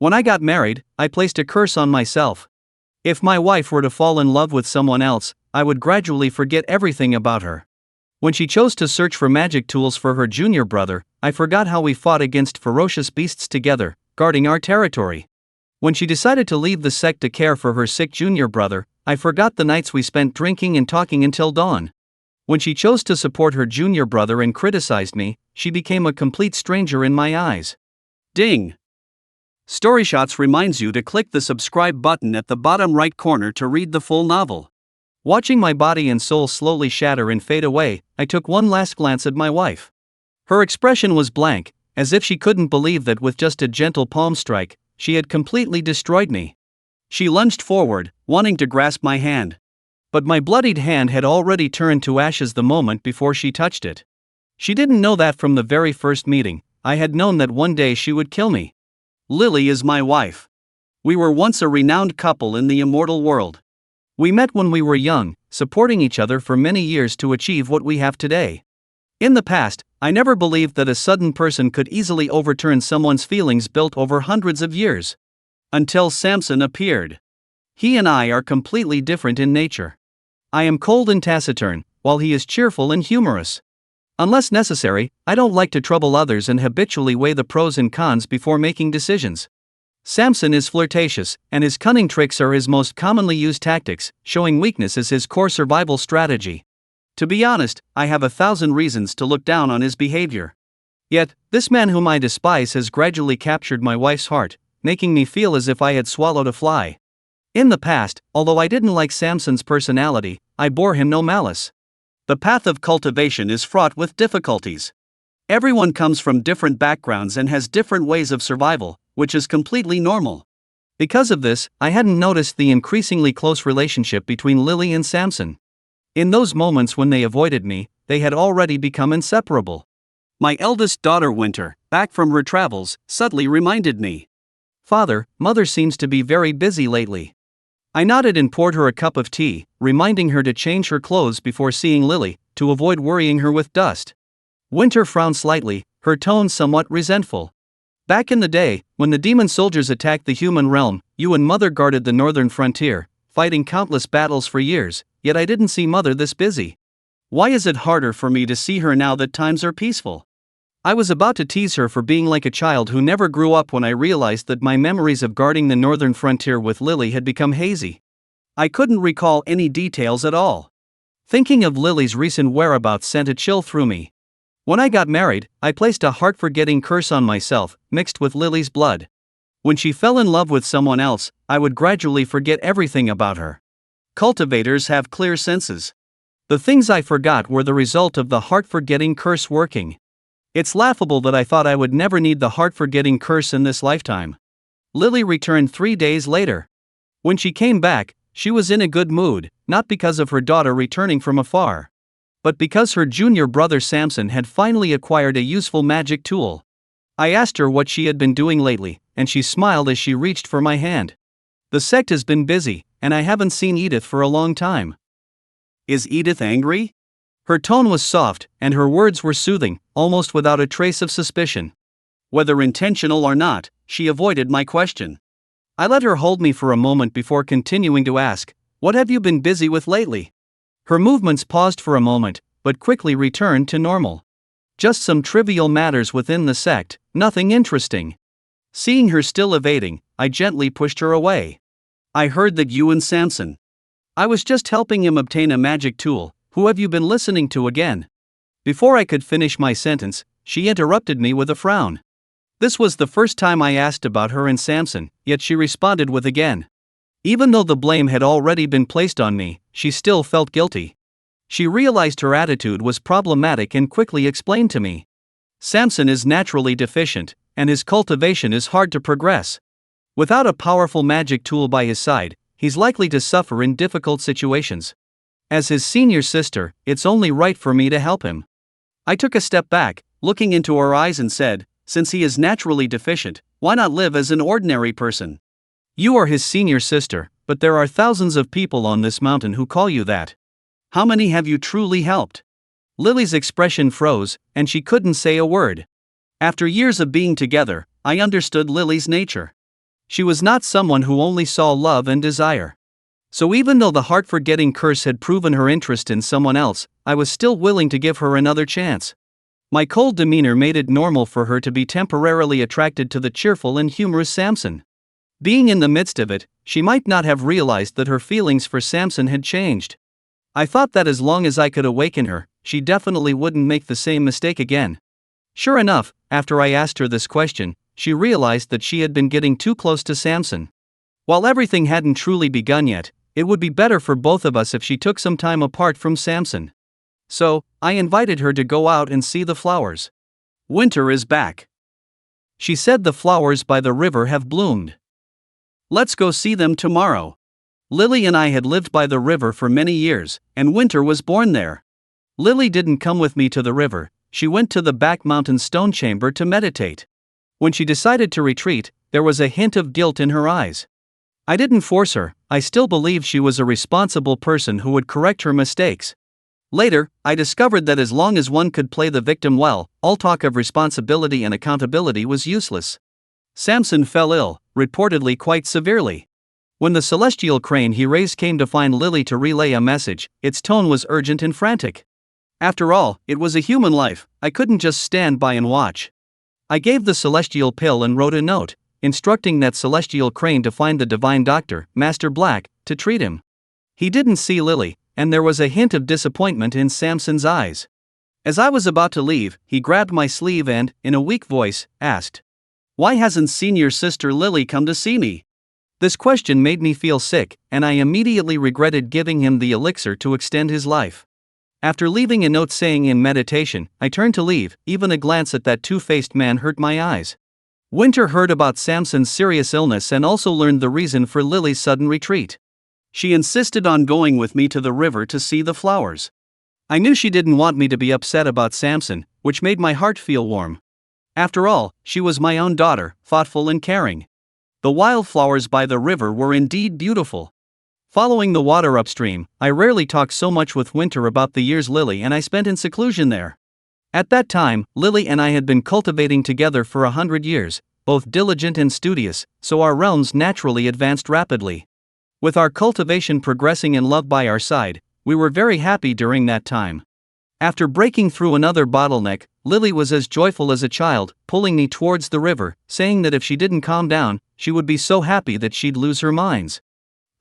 When I got married, I placed a curse on myself. If my wife were to fall in love with someone else, I would gradually forget everything about her. When she chose to search for magic tools for her junior brother, I forgot how we fought against ferocious beasts together, guarding our territory. When she decided to leave the sect to care for her sick junior brother, I forgot the nights we spent drinking and talking until dawn. When she chose to support her junior brother and criticized me, she became a complete stranger in my eyes. Ding! StoryShots reminds you to click the subscribe button at the bottom right corner to read the full novel. Watching my body and soul slowly shatter and fade away, I took one last glance at my wife. Her expression was blank, as if she couldn't believe that with just a gentle palm strike, she had completely destroyed me. She lunged forward, wanting to grasp my hand. But my bloodied hand had already turned to ashes the moment before she touched it. She didn't know that from the very first meeting. I had known that one day she would kill me. Lily is my wife. We were once a renowned couple in the immortal world. We met when we were young, supporting each other for many years to achieve what we have today. In the past, I never believed that a sudden person could easily overturn someone's feelings built over hundreds of years. Until Samson appeared. He and I are completely different in nature. I am cold and taciturn, while he is cheerful and humorous. Unless necessary, I don't like to trouble others and habitually weigh the pros and cons before making decisions. Samson is flirtatious, and his cunning tricks are his most commonly used tactics, showing weakness as his core survival strategy. To be honest, I have 1,000 reasons to look down on his behavior. Yet, this man whom I despise has gradually captured my wife's heart, making me feel as if I had swallowed a fly. In the past, although I didn't like Samson's personality, I bore him no malice. The path of cultivation is fraught with difficulties. Everyone comes from different backgrounds and has different ways of survival, which is completely normal. Because of this, I hadn't noticed the increasingly close relationship between Lily and Samson. In those moments when they avoided me, they had already become inseparable. My eldest daughter Winter, back from her travels, subtly reminded me. Father, Mother seems to be very busy lately. I nodded and poured her a cup of tea, reminding her to change her clothes before seeing Lily, to avoid worrying her with dust. Winter frowned slightly, her tone somewhat resentful. Back in the day, when the demon soldiers attacked the human realm, you and Mother guarded the northern frontier, fighting countless battles for years, yet I didn't see Mother this busy. Why is it harder for me to see her now that times are peaceful? I was about to tease her for being like a child who never grew up when I realized that my memories of guarding the northern frontier with Lily had become hazy. I couldn't recall any details at all. Thinking of Lily's recent whereabouts sent a chill through me. When I got married, I placed a heart-forgetting curse on myself, mixed with Lily's blood. When she fell in love with someone else, I would gradually forget everything about her. Cultivators have clear senses. The things I forgot were the result of the heart-forgetting curse working. It's laughable that I thought I would never need the heart-forgetting curse in this lifetime. Lily returned 3 days later. When she came back, she was in a good mood, not because of her daughter returning from afar, but because her junior brother Samson had finally acquired a useful magic tool. I asked her what she had been doing lately, and she smiled as she reached for my hand. The sect has been busy, and I haven't seen Edith for a long time. Is Edith angry? Her tone was soft, and her words were soothing, almost without a trace of suspicion. Whether intentional or not, she avoided my question. I let her hold me for a moment before continuing to ask, "What have you been busy with lately?" Her movements paused for a moment, but quickly returned to normal. Just some trivial matters within the sect, nothing interesting. Seeing her still evading, I gently pushed her away. I heard that you and Samson. I was just helping him obtain a magic tool. Who have you been listening to again? Before I could finish my sentence, she interrupted me with a frown. This was the first time I asked about her and Samson, yet she responded with again. Even though the blame had already been placed on me, she still felt guilty. She realized her attitude was problematic and quickly explained to me. Samson is naturally deficient, and his cultivation is hard to progress. Without a powerful magic tool by his side, he's likely to suffer in difficult situations. As his senior sister, it's only right for me to help him. I took a step back, looking into her eyes and said, since he is naturally deficient, why not live as an ordinary person? You are his senior sister, but there are thousands of people on this mountain who call you that. How many have you truly helped? Lily's expression froze, and she couldn't say a word. After years of being together, I understood Lily's nature. She was not someone who only saw love and desire. So even though the heart-forgetting curse had proven her interest in someone else, I was still willing to give her another chance. My cold demeanor made it normal for her to be temporarily attracted to the cheerful and humorous Samson. Being in the midst of it, she might not have realized that her feelings for Samson had changed. I thought that as long as I could awaken her, she definitely wouldn't make the same mistake again. Sure enough, after I asked her this question, she realized that she had been getting too close to Samson. While everything hadn't truly begun yet, it would be better for both of us if she took some time apart from Samson. So, I invited her to go out and see the flowers. Winter is back. She said the flowers by the river have bloomed. Let's go see them tomorrow. Lily and I had lived by the river for many years, and Winter was born there. Lily didn't come with me to the river, she went to the back mountain stone chamber to meditate. When she decided to retreat, there was a hint of guilt in her eyes. I didn't force her, I still believed she was a responsible person who would correct her mistakes. Later, I discovered that as long as one could play the victim well, all talk of responsibility and accountability was useless. Samson fell ill, reportedly quite severely. When the celestial crane he raised came to find Lily to relay a message, its tone was urgent and frantic. After all, it was a human life, I couldn't just stand by and watch. I gave the celestial pill and wrote a note, instructing that celestial crane to find the divine doctor, Master Black, to treat him. He didn't see Lily, and there was a hint of disappointment in Samson's eyes. As I was about to leave, he grabbed my sleeve and, in a weak voice, asked, "Why hasn't senior sister Lily come to see me?" This question made me feel sick, and I immediately regretted giving him the elixir to extend his life. After leaving a note saying in meditation, I turned to leave, even a glance at that two-faced man hurt my eyes. Winter heard about Samson's serious illness and also learned the reason for Lily's sudden retreat. She insisted on going with me to the river to see the flowers. I knew she didn't want me to be upset about Samson, which made my heart feel warm. After all, she was my own daughter, thoughtful and caring. The wildflowers by the river were indeed beautiful. Following the water upstream, I rarely talked so much with Winter about the years Lily and I spent in seclusion there. At that time, Lily and I had been cultivating together for 100 years, both diligent and studious, so our realms naturally advanced rapidly. With our cultivation progressing and love by our side, we were very happy during that time. After breaking through another bottleneck, Lily was as joyful as a child, pulling me towards the river, saying that if she didn't calm down, she would be so happy that she'd lose her minds.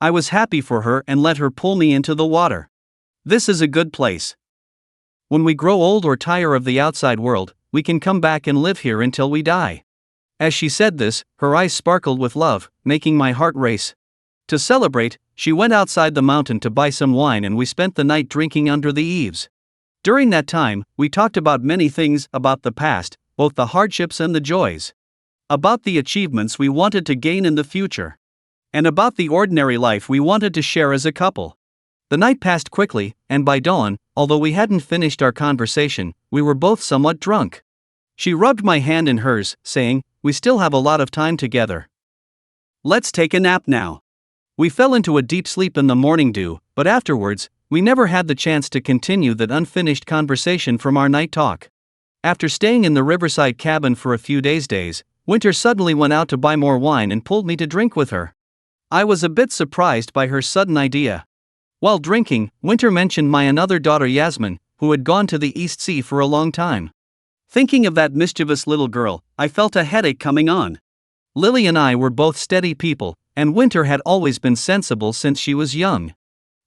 I was happy for her and let her pull me into the water. This is a good place. When we grow old or tire of the outside world, we can come back and live here until we die. As she said this, her eyes sparkled with love, making my heart race. To celebrate, she went outside the mountain to buy some wine and we spent the night drinking under the eaves. During that time, we talked about many things, about the past, both the hardships and the joys. About the achievements we wanted to gain in the future. And about the ordinary life we wanted to share as a couple. The night passed quickly, and by dawn, although we hadn't finished our conversation, we were both somewhat drunk. She rubbed my hand in hers, saying, "We still have a lot of time together. Let's take a nap now." We fell into a deep sleep in the morning dew, but afterwards, we never had the chance to continue that unfinished conversation from our night talk. After staying in the riverside cabin for a few days, Winter suddenly went out to buy more wine and pulled me to drink with her. I was a bit surprised by her sudden idea. While drinking, Winter mentioned my another daughter Yasmin, who had gone to the East Sea for a long time. Thinking of that mischievous little girl, I felt a headache coming on. Lily and I were both steady people, and Winter had always been sensible since she was young.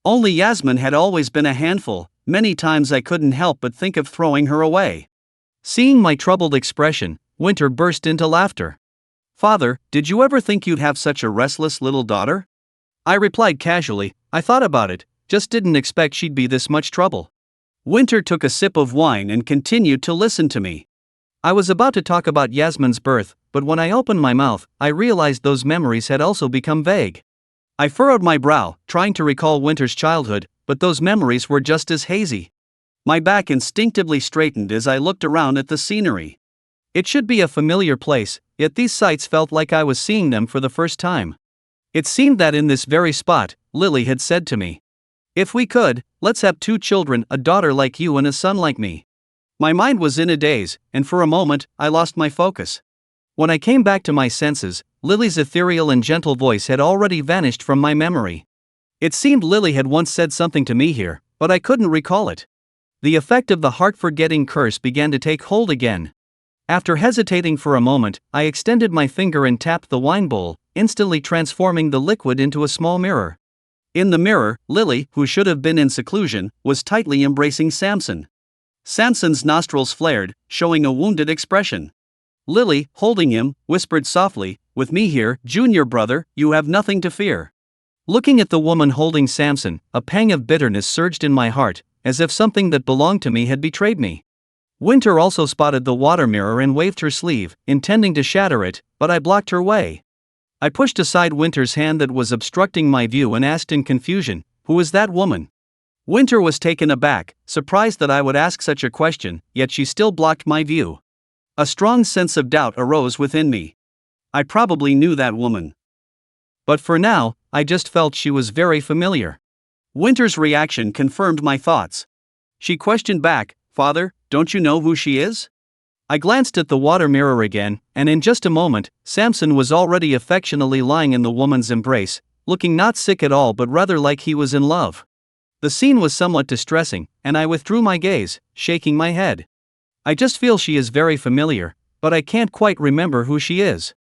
Only Yasmin had always been a handful, many times I couldn't help but think of throwing her away. Seeing my troubled expression, Winter burst into laughter. "Father, did you ever think you'd have such a restless little daughter?" I replied casually, "I thought about it, just didn't expect she'd be this much trouble." Winter took a sip of wine and continued to listen to me. I was about to talk about Yasmin's birth, but when I opened my mouth, I realized those memories had also become vague. I furrowed my brow, trying to recall Winter's childhood, but those memories were just as hazy. My back instinctively straightened as I looked around at the scenery. It should be a familiar place, yet these sights felt like I was seeing them for the first time. It seemed that in this very spot, Lily had said to me, "If we could, let's have 2 children, a daughter like you and a son like me." My mind was in a daze, and for a moment, I lost my focus. When I came back to my senses, Lily's ethereal and gentle voice had already vanished from my memory. It seemed Lily had once said something to me here, but I couldn't recall it. The effect of the heart-forgetting curse began to take hold again. After hesitating for a moment, I extended my finger and tapped the wine bowl, instantly transforming the liquid into a small mirror. In the mirror, Lily, who should have been in seclusion, was tightly embracing Samson. Samson's nostrils flared, showing a wounded expression. Lily, holding him, whispered softly, "With me here, junior brother, you have nothing to fear." Looking at the woman holding Samson, a pang of bitterness surged in my heart, as if something that belonged to me had betrayed me. Winter also spotted the water mirror and waved her sleeve, intending to shatter it, but I blocked her way. I pushed aside Winter's hand that was obstructing my view and asked in confusion, "Who is that woman?" Winter was taken aback, surprised that I would ask such a question, yet she still blocked my view. A strong sense of doubt arose within me. I probably knew that woman. But for now, I just felt she was very familiar. Winter's reaction confirmed my thoughts. She questioned back, "Father, don't you know who she is?" I glanced at the water mirror again, and in just a moment, Samson was already affectionately lying in the woman's embrace, looking not sick at all but rather like he was in love. The scene was somewhat distressing, and I withdrew my gaze, shaking my head. I just feel she is very familiar, but I can't quite remember who she is.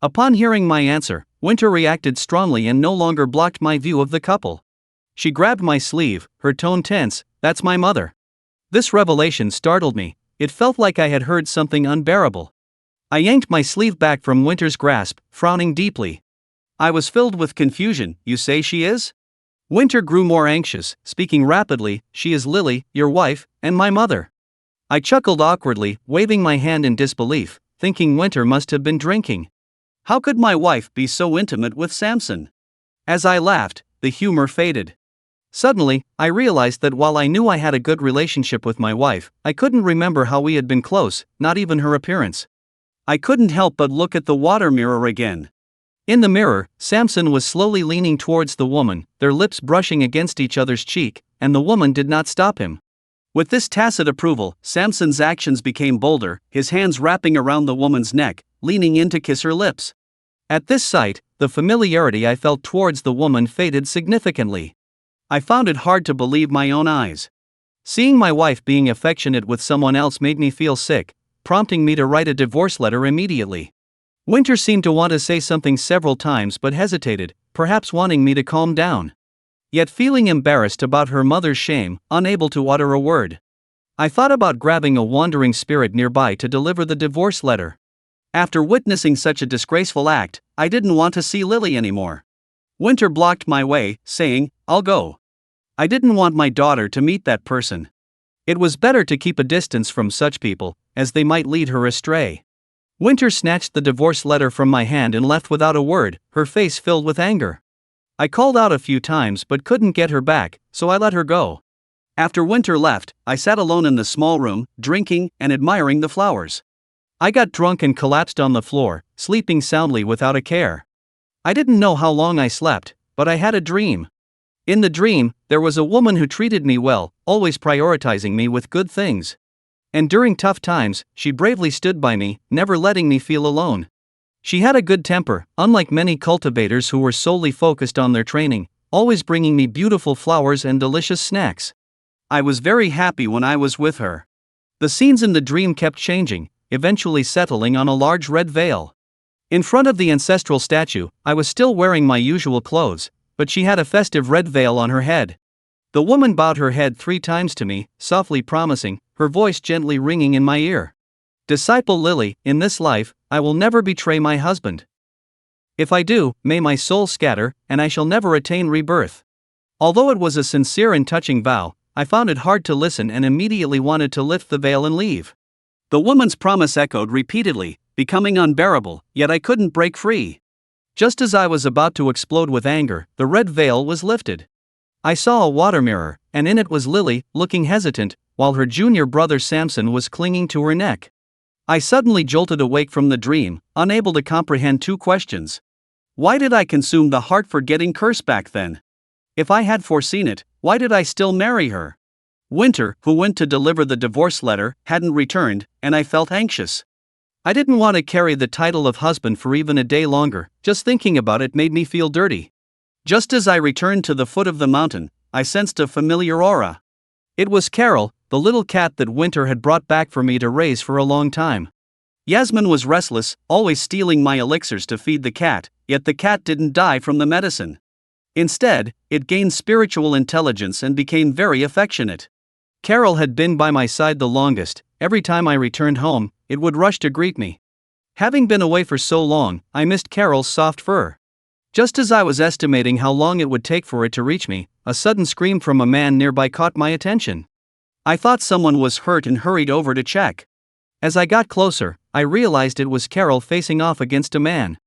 Upon hearing my answer, Winter reacted strongly and no longer blocked my view of the couple. She grabbed my sleeve, her tone tense, "That's my mother." This revelation startled me. It felt like I had heard something unbearable. I yanked my sleeve back from Winter's grasp, frowning deeply. I was filled with confusion. "You say she is?" Winter grew more anxious, speaking rapidly, "She is Lily, your wife, and my mother." I chuckled awkwardly, waving my hand in disbelief, thinking Winter must have been drinking. How could my wife be so intimate with Samson? As I laughed, the humor faded. Suddenly, I realized that while I knew I had a good relationship with my wife, I couldn't remember how we had been close, not even her appearance. I couldn't help but look at the water mirror again. In the mirror, Samson was slowly leaning towards the woman, their lips brushing against each other's cheek, and the woman did not stop him. With this tacit approval, Samson's actions became bolder, his hands wrapping around the woman's neck, leaning in to kiss her lips. At this sight, the familiarity I felt towards the woman faded significantly. I found it hard to believe my own eyes. Seeing my wife being affectionate with someone else made me feel sick, prompting me to write a divorce letter immediately. Winter seemed to want to say something several times but hesitated, perhaps wanting me to calm down. Yet feeling embarrassed about her mother's shame, unable to utter a word. I thought about grabbing a wandering spirit nearby to deliver the divorce letter. After witnessing such a disgraceful act, I didn't want to see Lily anymore. Winter blocked my way, saying, "I'll go." I didn't want my daughter to meet that person. It was better to keep a distance from such people, as they might lead her astray. Winter snatched the divorce letter from my hand and left without a word, her face filled with anger. I called out a few times but couldn't get her back, so I let her go. After Winter left, I sat alone in the small room, drinking and admiring the flowers. I got drunk and collapsed on the floor, sleeping soundly without a care. I didn't know how long I slept, but I had a dream. In the dream, there was a woman who treated me well, always prioritizing me with good things. And during tough times, she bravely stood by me, never letting me feel alone. She had a good temper, unlike many cultivators who were solely focused on their training, always bringing me beautiful flowers and delicious snacks. I was very happy when I was with her. The scenes in the dream kept changing, eventually settling on a large red veil. In front of the ancestral statue, I was still wearing my usual clothes, but she had a festive red veil on her head. The woman bowed her head 3 times to me, softly promising, her voice gently ringing in my ear. "Disciple Lily, in this life, I will never betray my husband. If I do, may my soul scatter, and I shall never attain rebirth." Although it was a sincere and touching vow, I found it hard to listen and immediately wanted to lift the veil and leave. The woman's promise echoed repeatedly, becoming unbearable, yet I couldn't break free. Just as I was about to explode with anger, the red veil was lifted. I saw a water mirror, and in it was Lily, looking hesitant, while her junior brother Samson was clinging to her neck. I suddenly jolted awake from the dream, unable to comprehend 2 questions. Why did I consume the heart-forgetting curse back then? If I had foreseen it, why did I still marry her? Winter, who went to deliver the divorce letter, hadn't returned, and I felt anxious. I didn't want to carry the title of husband for even a day longer. Just thinking about it made me feel dirty. Just as I returned to the foot of the mountain, I sensed a familiar aura. It was Carol, the little cat that Winter had brought back for me to raise for a long time. Yasmin was restless, always stealing my elixirs to feed the cat, yet the cat didn't die from the medicine. Instead, it gained spiritual intelligence and became very affectionate. Carol had been by my side the longest. Every time I returned home, it would rush to greet me. Having been away for so long, I missed Carol's soft fur. Just as I was estimating how long it would take for it to reach me, a sudden scream from a man nearby caught my attention. I thought someone was hurt and hurried over to check. As I got closer, I realized it was Carol facing off against a man.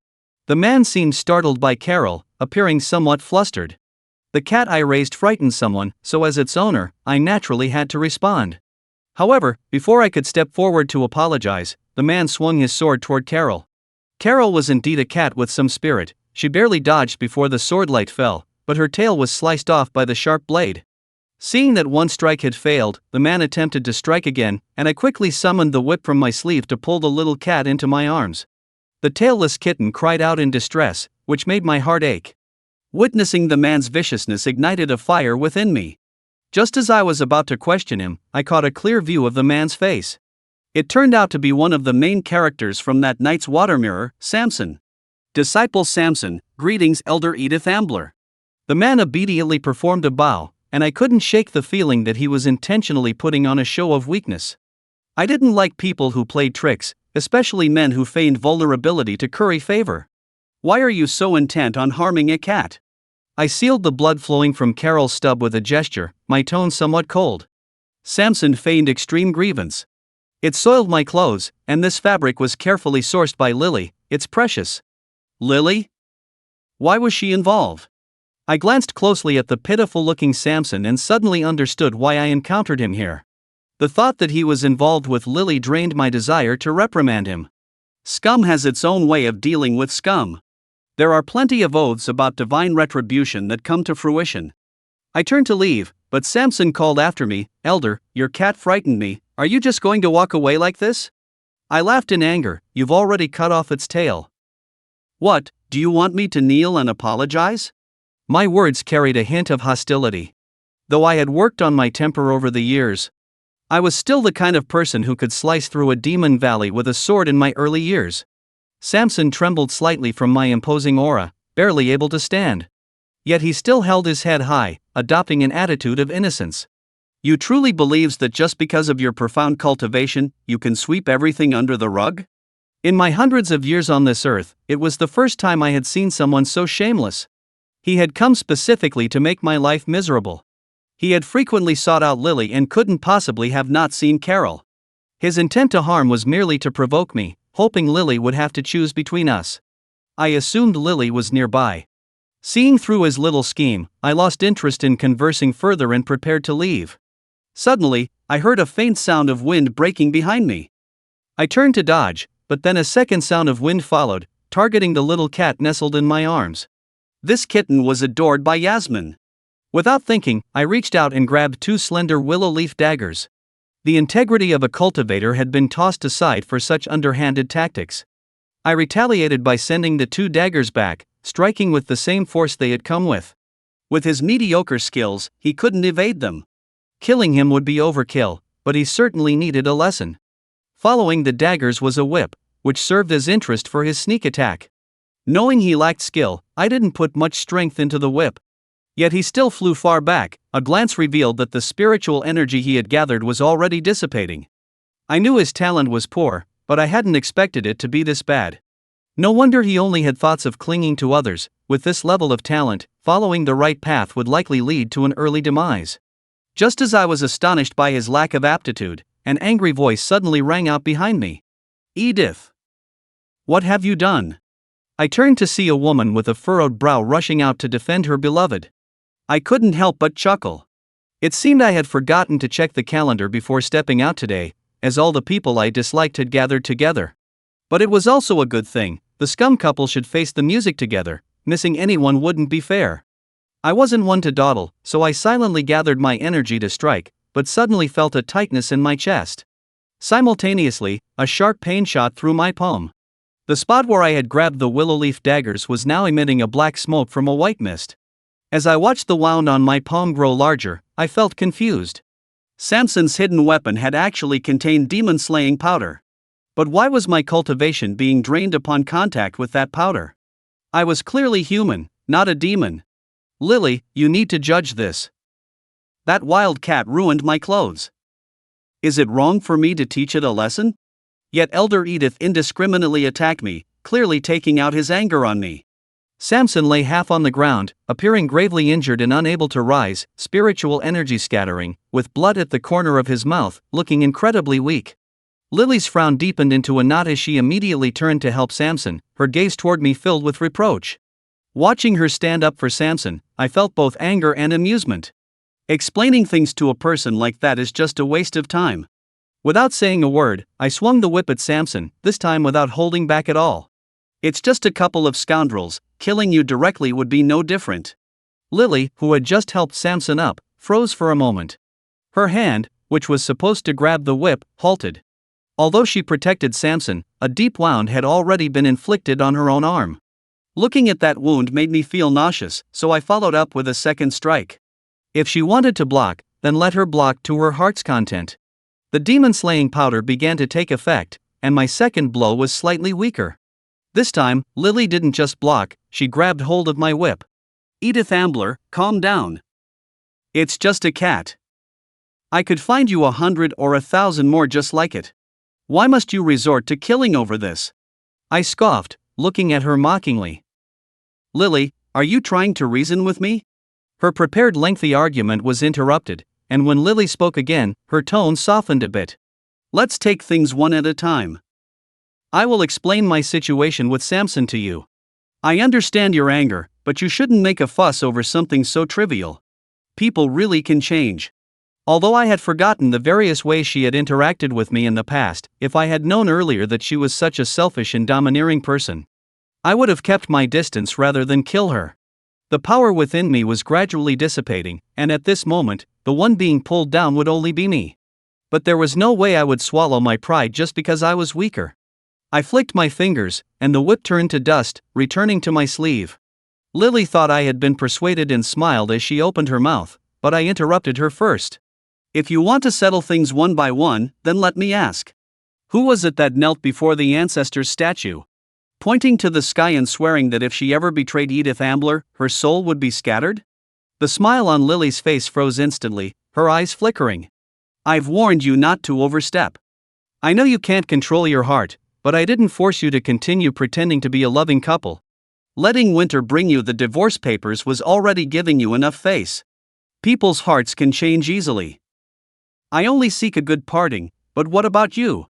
The man seemed startled by Carol, appearing somewhat flustered. The cat I raised frightened someone, so as its owner, I naturally had to respond. However, before I could step forward to apologize, the man swung his sword toward Carol. Carol was indeed a cat with some spirit. She barely dodged before the swordlight fell, but her tail was sliced off by the sharp blade. Seeing that one strike had failed, the man attempted to strike again, and I quickly summoned the whip from my sleeve to pull the little cat into my arms. The tailless kitten cried out in distress, which made my heart ache. Witnessing the man's viciousness ignited a fire within me. Just as I was about to question him, I caught a clear view of the man's face. It turned out to be one of the main characters from that night's water mirror, Samson. Disciple Samson, greetings, Elder Edith Ambler. The man obediently performed a bow, and I couldn't shake the feeling that he was intentionally putting on a show of weakness. I didn't like people who played tricks, especially men who feigned vulnerability to curry favor. Why are you so intent on harming a cat? I sealed the blood flowing from Carol's stub with a gesture, my tone somewhat cold. Samson feigned extreme grievance. It soiled my clothes, and this fabric was carefully sourced by Lily. It's precious. Lily? Why was she involved? I glanced closely at the pitiful-looking Samson and suddenly understood why I encountered him here. The thought that he was involved with Lily drained my desire to reprimand him. Scum has its own way of dealing with scum. There are plenty of oaths about divine retribution that come to fruition. I turned to leave, but Samson called after me, Elder, your cat frightened me. Are you just going to walk away like this? I laughed in anger. You've already cut off its tail. What, do you want me to kneel and apologize? My words carried a hint of hostility. Though I had worked on my temper over the years, I was still the kind of person who could slice through a demon valley with a sword in my early years. Samson trembled slightly from my imposing aura, barely able to stand. Yet he still held his head high, adopting an attitude of innocence. You truly believes that just because of your profound cultivation, you can sweep everything under the rug? In my hundreds of years on this earth, it was the first time I had seen someone so shameless. He had come specifically to make my life miserable. He had frequently sought out Lily and couldn't possibly have not seen Carol. His intent to harm was merely to provoke me, hoping Lily would have to choose between us. I assumed Lily was nearby. Seeing through his little scheme, I lost interest in conversing further and prepared to leave. Suddenly, I heard a faint sound of wind breaking behind me. I turned to dodge, but then a second sound of wind followed, targeting the little cat nestled in my arms. This kitten was adored by Yasmin. Without thinking, I reached out and grabbed two slender willow leaf daggers. The integrity of a cultivator had been tossed aside for such underhanded tactics. I retaliated by sending the two daggers back, striking with the same force they had come with. With his mediocre skills, he couldn't evade them. Killing him would be overkill, but he certainly needed a lesson. Following the daggers was a whip, which served as interest for his sneak attack. Knowing he lacked skill, I didn't put much strength into the whip. Yet he still flew far back. A glance revealed that the spiritual energy he had gathered was already dissipating. I knew his talent was poor, but I hadn't expected it to be this bad. No wonder he only had thoughts of clinging to others. With this level of talent, following the right path would likely lead to an early demise. Just as I was astonished by his lack of aptitude, an angry voice suddenly rang out behind me. Edith! What have you done? I turned to see a woman with a furrowed brow rushing out to defend her beloved. I couldn't help but chuckle. It seemed I had forgotten to check the calendar before stepping out today, as all the people I disliked had gathered together. But it was also a good thing. The scum couple should face the music together. Missing anyone wouldn't be fair. I wasn't one to dawdle, so I silently gathered my energy to strike, but suddenly felt a tightness in my chest. Simultaneously, a sharp pain shot through my palm. The spot where I had grabbed the willow leaf daggers was now emitting a black smoke from a white mist. As I watched the wound on my palm grow larger, I felt confused. Samson's hidden weapon had actually contained demon-slaying powder. But why was my cultivation being drained upon contact with that powder? I was clearly human, not a demon. Lily, you need to judge this. That wild cat ruined my clothes. Is it wrong for me to teach it a lesson? Yet Elder Edith indiscriminately attacked me, clearly taking out his anger on me. Samson lay half on the ground, appearing gravely injured and unable to rise, spiritual energy scattering, with blood at the corner of his mouth, looking incredibly weak. Lily's frown deepened into a knot as she immediately turned to help Samson, her gaze toward me filled with reproach. Watching her stand up for Samson, I felt both anger and amusement. Explaining things to a person like that is just a waste of time. Without saying a word, I swung the whip at Samson, this time without holding back at all. It's just a couple of scoundrels, killing you directly would be no different. Lily, who had just helped Samson up, froze for a moment. Her hand, which was supposed to grab the whip, halted. Although she protected Samson, a deep wound had already been inflicted on her own arm. Looking at that wound made me feel nauseous, so I followed up with a second strike. If she wanted to block, then let her block to her heart's content. The demon-slaying powder began to take effect, and my second blow was slightly weaker. This time, Lily didn't just block, she grabbed hold of my whip. Edith Ambler, calm down. It's just a cat. I could find you 100 or 1,000 more just like it. Why must you resort to killing over this? I scoffed, looking at her mockingly. Lily, are you trying to reason with me? Her prepared lengthy argument was interrupted, and when Lily spoke again, her tone softened a bit. Let's take things one at a time. I will explain my situation with Samson to you. I understand your anger, but you shouldn't make a fuss over something so trivial. People really can change. Although I had forgotten the various ways she had interacted with me in the past, if I had known earlier that she was such a selfish and domineering person, I would have kept my distance rather than kill her. The power within me was gradually dissipating, and at this moment, the one being pulled down would only be me. But there was no way I would swallow my pride just because I was weaker. I flicked my fingers, and the whip turned to dust, returning to my sleeve. Lily thought I had been persuaded and smiled as she opened her mouth, but I interrupted her first. If you want to settle things one by one, then let me ask. Who was it that knelt before the ancestor's statue, pointing to the sky and swearing that if she ever betrayed Edith Ambler, her soul would be scattered? The smile on Lily's face froze instantly, her eyes flickering. I've warned you not to overstep. I know you can't control your heart, but I didn't force you to continue pretending to be a loving couple. Letting Winter bring you the divorce papers was already giving you enough face. People's hearts can change easily. I only seek a good parting, but what about you?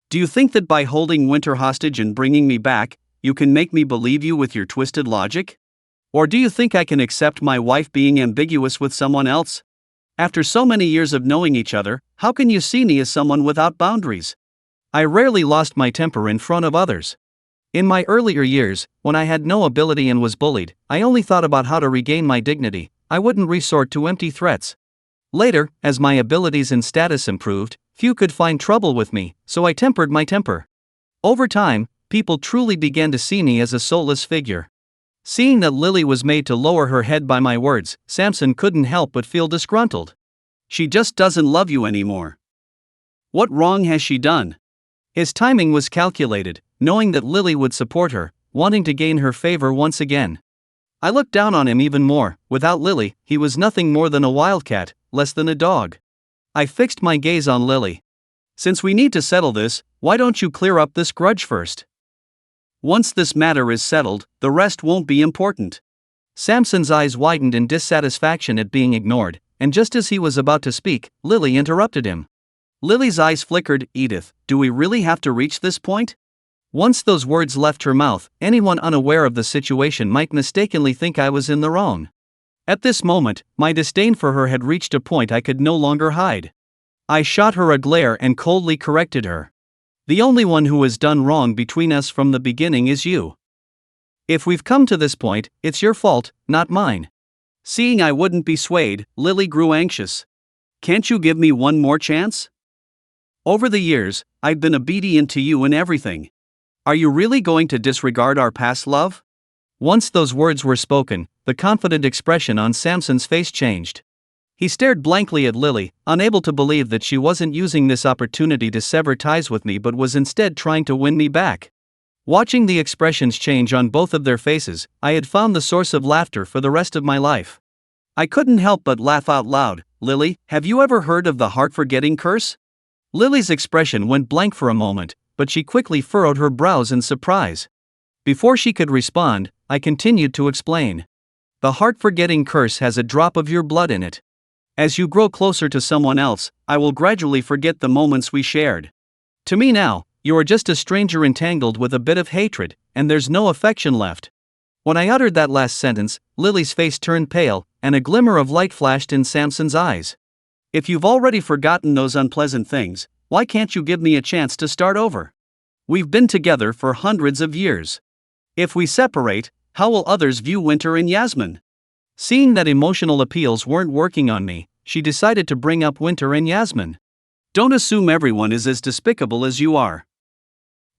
Do you think that by holding Winter hostage and bringing me back, you can make me believe you with your twisted logic? Or do you think I can accept my wife being ambiguous with someone else? After so many years of knowing each other, how can you see me as someone without boundaries? I rarely lost my temper in front of others. In my earlier years, when I had no ability and was bullied, I only thought about how to regain my dignity. I wouldn't resort to empty threats. Later, as my abilities and status improved, few could find trouble with me, so I tempered my temper. Over time, people truly began to see me as a soulless figure. Seeing that Lily was made to lower her head by my words, Samson couldn't help but feel disgruntled. She just doesn't love you anymore. What wrong has she done? His timing was calculated, knowing that Lily would support her, wanting to gain her favor once again. I looked down on him even more. Without Lily, he was nothing more than a wildcat, less than a dog. I fixed my gaze on Lily. Since we need to settle this, why don't you clear up this grudge first? Once this matter is settled, the rest won't be important. Samson's eyes widened in dissatisfaction at being ignored, and just as he was about to speak, Lily interrupted him. Lily's eyes flickered. Edith, do we really have to reach this point? Once those words left her mouth, anyone unaware of the situation might mistakenly think I was in the wrong. At this moment, my disdain for her had reached a point I could no longer hide. I shot her a glare and coldly corrected her. The only one who has done wrong between us from the beginning is you. If we've come to this point, it's your fault, not mine. Seeing I wouldn't be swayed, Lily grew anxious. Can't you give me one more chance? Over the years, I've been obedient to you in everything. Are you really going to disregard our past love? Once those words were spoken, the confident expression on Samson's face changed. He stared blankly at Lily, unable to believe that she wasn't using this opportunity to sever ties with me but was instead trying to win me back. Watching the expressions change on both of their faces, I had found the source of laughter for the rest of my life. I couldn't help but laugh out loud. Lily, have you ever heard of the heart-forgetting curse? Lily's expression went blank for a moment, but she quickly furrowed her brows in surprise. Before she could respond, I continued to explain. The heart-forgetting curse has a drop of your blood in it. As you grow closer to someone else, I will gradually forget the moments we shared. To me now, you are just a stranger entangled with a bit of hatred, and there's no affection left. When I uttered that last sentence, Lily's face turned pale, and a glimmer of light flashed in Samson's eyes. If you've already forgotten those unpleasant things, why can't you give me a chance to start over? We've been together for hundreds of years. If we separate, how will others view Winter and Yasmin? Seeing that emotional appeals weren't working on me, she decided to bring up Winter and Yasmin. Don't assume everyone is as despicable as you are.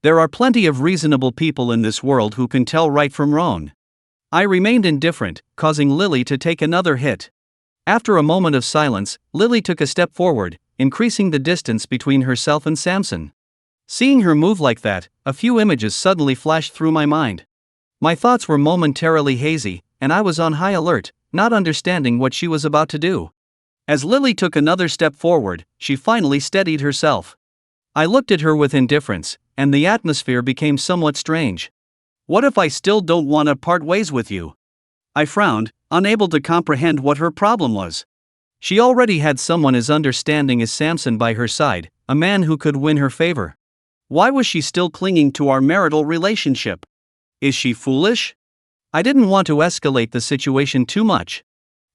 There are plenty of reasonable people in this world who can tell right from wrong. I remained indifferent, causing Lily to take another hit. After a moment of silence, Lily took a step forward, increasing the distance between herself and Samson. Seeing her move like that, a few images suddenly flashed through my mind. My thoughts were momentarily hazy, and I was on high alert, not understanding what she was about to do. As Lily took another step forward, she finally steadied herself. I looked at her with indifference, and the atmosphere became somewhat strange. What if I still don't want to part ways with you? I frowned, unable to comprehend what her problem was. She already had someone as understanding as Samson by her side, a man who could win her favor. Why was she still clinging to our marital relationship? Is she foolish? I didn't want to escalate the situation too much.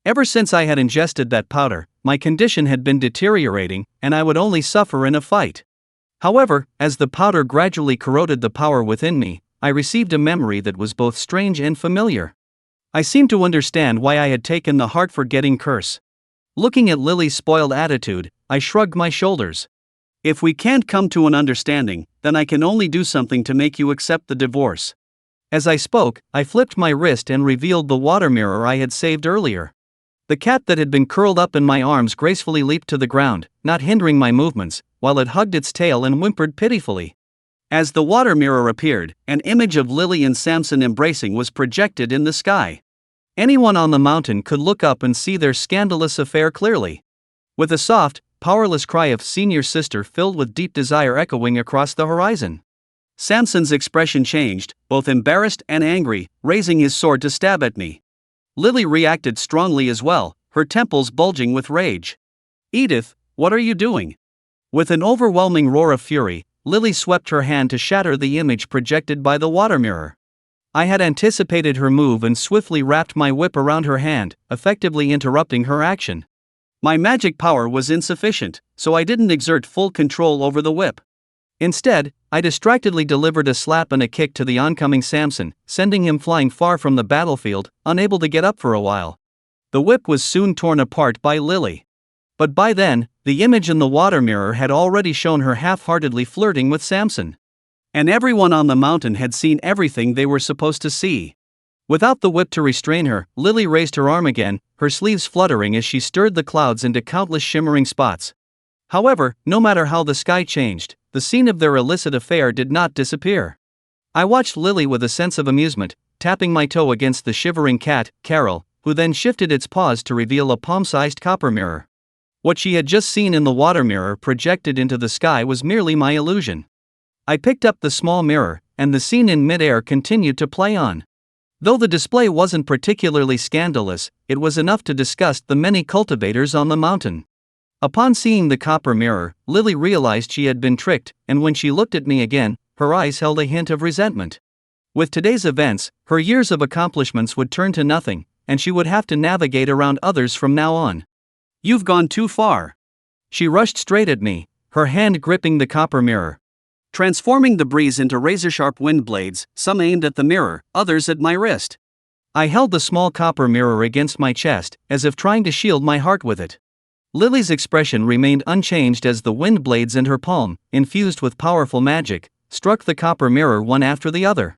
Ever since I had ingested that powder, my condition had been deteriorating, and I would only suffer in a fight. However, as the powder gradually corroded the power within me, I received a memory that was both strange and familiar. I seemed to understand why I had taken the heart-forgetting curse. Looking at Lily's spoiled attitude, I shrugged my shoulders. If we can't come to an understanding, then I can only do something to make you accept the divorce. As I spoke, I flipped my wrist and revealed the water mirror I had saved earlier. The cat that had been curled up in my arms gracefully leaped to the ground, not hindering my movements, while it hugged its tail and whimpered pitifully. As the water mirror appeared, an image of Lily and Samson embracing was projected in the sky. Anyone on the mountain could look up and see their scandalous affair clearly. With a soft, powerless cry of senior sister filled with deep desire echoing across the horizon. Samson's expression changed, both embarrassed and angry, raising his sword to stab at me. Lily reacted strongly as well, her temples bulging with rage. Edith, what are you doing? With an overwhelming roar of fury, Lily swept her hand to shatter the image projected by the water mirror. I had anticipated her move and swiftly wrapped my whip around her hand, effectively interrupting her action. My magic power was insufficient, so I didn't exert full control over the whip. Instead, I distractedly delivered a slap and a kick to the oncoming Samson, sending him flying far from the battlefield, unable to get up for a while. The whip was soon torn apart by Lily. But by then, the image in the water mirror had already shown her half-heartedly flirting with Samson. And everyone on the mountain had seen everything they were supposed to see. Without the whip to restrain her, Lily raised her arm again, her sleeves fluttering as she stirred the clouds into countless shimmering spots. However, no matter how the sky changed, the scene of their illicit affair did not disappear. I watched Lily with a sense of amusement, tapping my toe against the shivering cat, Carol, who then shifted its paws to reveal a palm-sized copper mirror. What she had just seen in the water mirror projected into the sky was merely my illusion. I picked up the small mirror, and the scene in mid-air continued to play on. Though the display wasn't particularly scandalous, it was enough to disgust the many cultivators on the mountain. Upon seeing the copper mirror, Lily realized she had been tricked, and when she looked at me again, her eyes held a hint of resentment. With today's events, her years of accomplishments would turn to nothing, and she would have to navigate around others from now on. You've gone too far. She rushed straight at me, her hand gripping the copper mirror, transforming the breeze into razor-sharp wind blades, some aimed at the mirror, others at my wrist. I held the small copper mirror against my chest, as if trying to shield my heart with it. Lily's expression remained unchanged as the wind blades in her palm, infused with powerful magic, struck the copper mirror one after the other.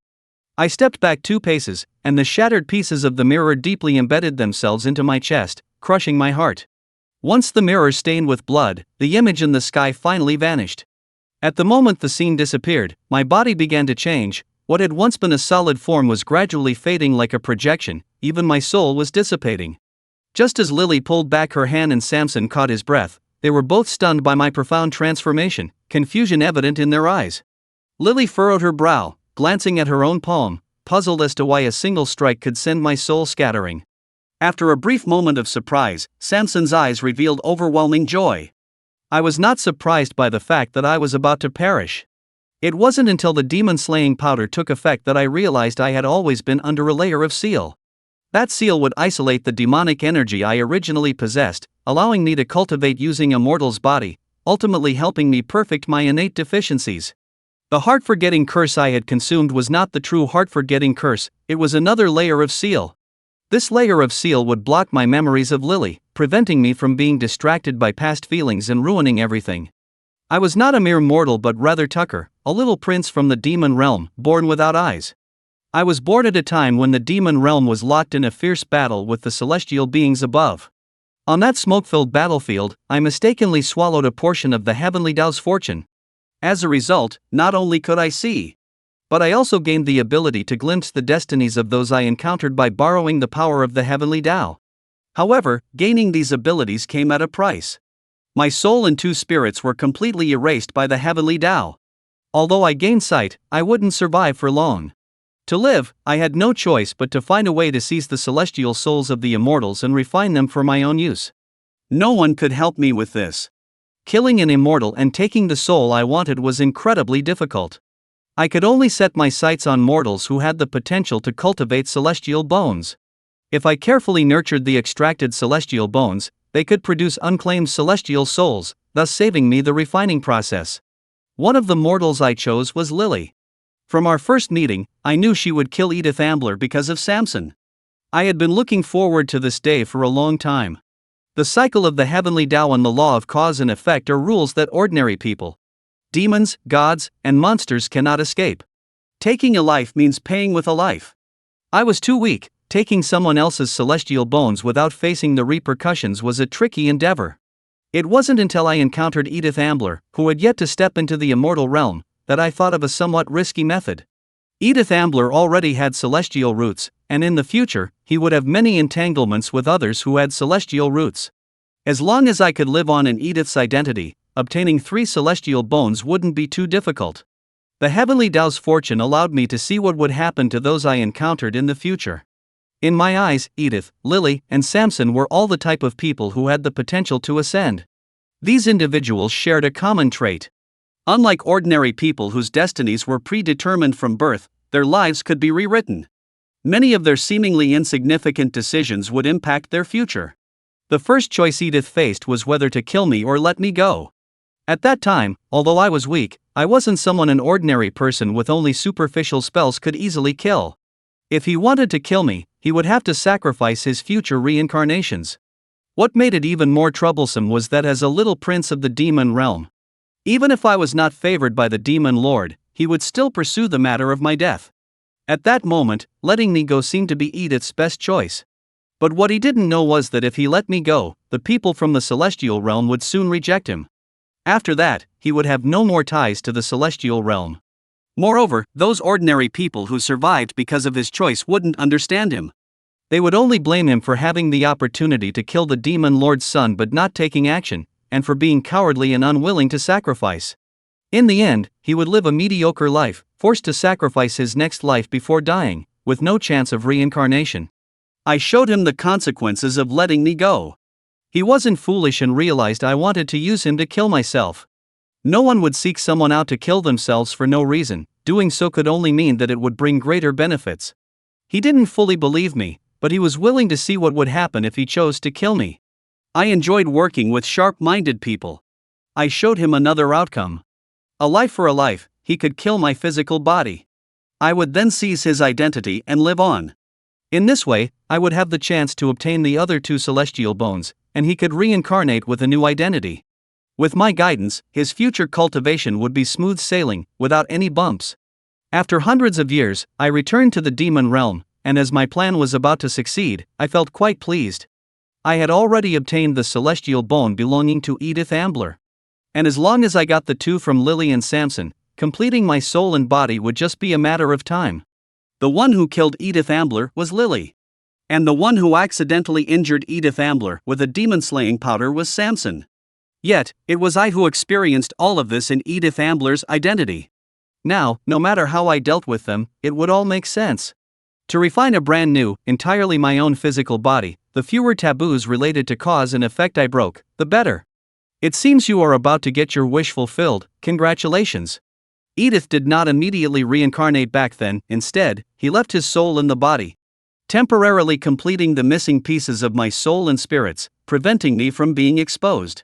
I stepped back 2 paces, and the shattered pieces of the mirror deeply embedded themselves into my chest, crushing my heart. Once the mirror stained with blood, the image in the sky finally vanished. At the moment the scene disappeared, my body began to change. What had once been a solid form was gradually fading like a projection, even my soul was dissipating. Just as Lily pulled back her hand and Samson caught his breath, they were both stunned by my profound transformation, confusion evident in their eyes. Lily furrowed her brow, glancing at her own palm, puzzled as to why a single strike could send my soul scattering. After a brief moment of surprise, Samson's eyes revealed overwhelming joy. I was not surprised by the fact that I was about to perish. It wasn't until the demon-slaying powder took effect that I realized I had always been under a layer of seal. That seal would isolate the demonic energy I originally possessed, allowing me to cultivate using a mortal's body, ultimately helping me perfect my innate deficiencies. The heart-forgetting curse I had consumed was not the true heart-forgetting curse, it was another layer of seal. This layer of seal would block my memories of Lily, preventing me from being distracted by past feelings and ruining everything. I was not a mere mortal but rather Tucker, a little prince from the demon realm, born without eyes. I was born at a time when the demon realm was locked in a fierce battle with the celestial beings above. On that smoke-filled battlefield, I mistakenly swallowed a portion of the heavenly Tao's fortune. As a result, not only could I see, but I also gained the ability to glimpse the destinies of those I encountered by borrowing the power of the heavenly Tao. However, gaining these abilities came at a price. My soul and 2 spirits were completely erased by the heavenly Tao. Although I gained sight, I wouldn't survive for long. To live, I had no choice but to find a way to seize the celestial souls of the immortals and refine them for my own use. No one could help me with this. Killing an immortal and taking the soul I wanted was incredibly difficult. I could only set my sights on mortals who had the potential to cultivate celestial bones. If I carefully nurtured the extracted celestial bones, they could produce unclaimed celestial souls, thus saving me the refining process. One of the mortals I chose was Lily. From our first meeting, I knew she would kill Edith Ambler because of Samson. I had been looking forward to this day for a long time. The cycle of the heavenly Tao and the law of cause and effect are rules that ordinary people, demons, gods, and monsters cannot escape. Taking a life means paying with a life. I was too weak. Taking someone else's celestial bones without facing the repercussions was a tricky endeavor. It wasn't until I encountered Edith Ambler, who had yet to step into the immortal realm, that I thought of a somewhat risky method. Edith Ambler already had celestial roots, and in the future, he would have many entanglements with others who had celestial roots. As long as I could live on in Edith's identity, obtaining 3 celestial bones wouldn't be too difficult. The heavenly Tao's fortune allowed me to see what would happen to those I encountered in the future. In my eyes, Edith, Lily, and Samson were all the type of people who had the potential to ascend. These individuals shared a common trait. Unlike ordinary people whose destinies were predetermined from birth, their lives could be rewritten. Many of their seemingly insignificant decisions would impact their future. The first choice Edith faced was whether to kill me or let me go. At that time, although I was weak, I wasn't someone an ordinary person with only superficial spells could easily kill. If he wanted to kill me, he would have to sacrifice his future reincarnations. What made it even more troublesome was that as a little prince of the demon realm, even if I was not favored by the demon lord, he would still pursue the matter of my death. At that moment, letting me go seemed to be Edith's best choice. But what he didn't know was that if he let me go, the people from the celestial realm would soon reject him. After that, he would have no more ties to the celestial realm. Moreover, those ordinary people who survived because of his choice wouldn't understand him. They would only blame him for having the opportunity to kill the demon lord's son but not taking action, and for being cowardly and unwilling to sacrifice. In the end, he would live a mediocre life, forced to sacrifice his next life before dying, with no chance of reincarnation. I showed him the consequences of letting me go. He wasn't foolish and realized I wanted to use him to kill myself. No one would seek someone out to kill themselves for no reason, doing so could only mean that it would bring greater benefits. He didn't fully believe me, but he was willing to see what would happen if he chose to kill me. I enjoyed working with sharp-minded people. I showed him another outcome. A life for a life, he could kill my physical body. I would then seize his identity and live on. In this way, I would have the chance to obtain the other 2 celestial bones, and he could reincarnate with a new identity. With my guidance, his future cultivation would be smooth sailing, without any bumps. After hundreds of years, I returned to the demon realm, and as my plan was about to succeed, I felt quite pleased. I had already obtained the celestial bone belonging to Edith Ambler. And as long as I got the two from Lily and Samson, completing my soul and body would just be a matter of time. The one who killed Edith Ambler was Lily. And the one who accidentally injured Edith Ambler with a demon-slaying powder was Samson. Yet, it was I who experienced all of this in Edith Ambler's identity. Now, no matter how I dealt with them, it would all make sense. To refine a brand new, entirely my own physical body, the fewer taboos related to cause and effect I broke, the better. It seems you are about to get your wish fulfilled, congratulations. Edith did not immediately reincarnate back then, instead, he left his soul in the body, temporarily completing the missing pieces of my soul and spirits, preventing me from being exposed.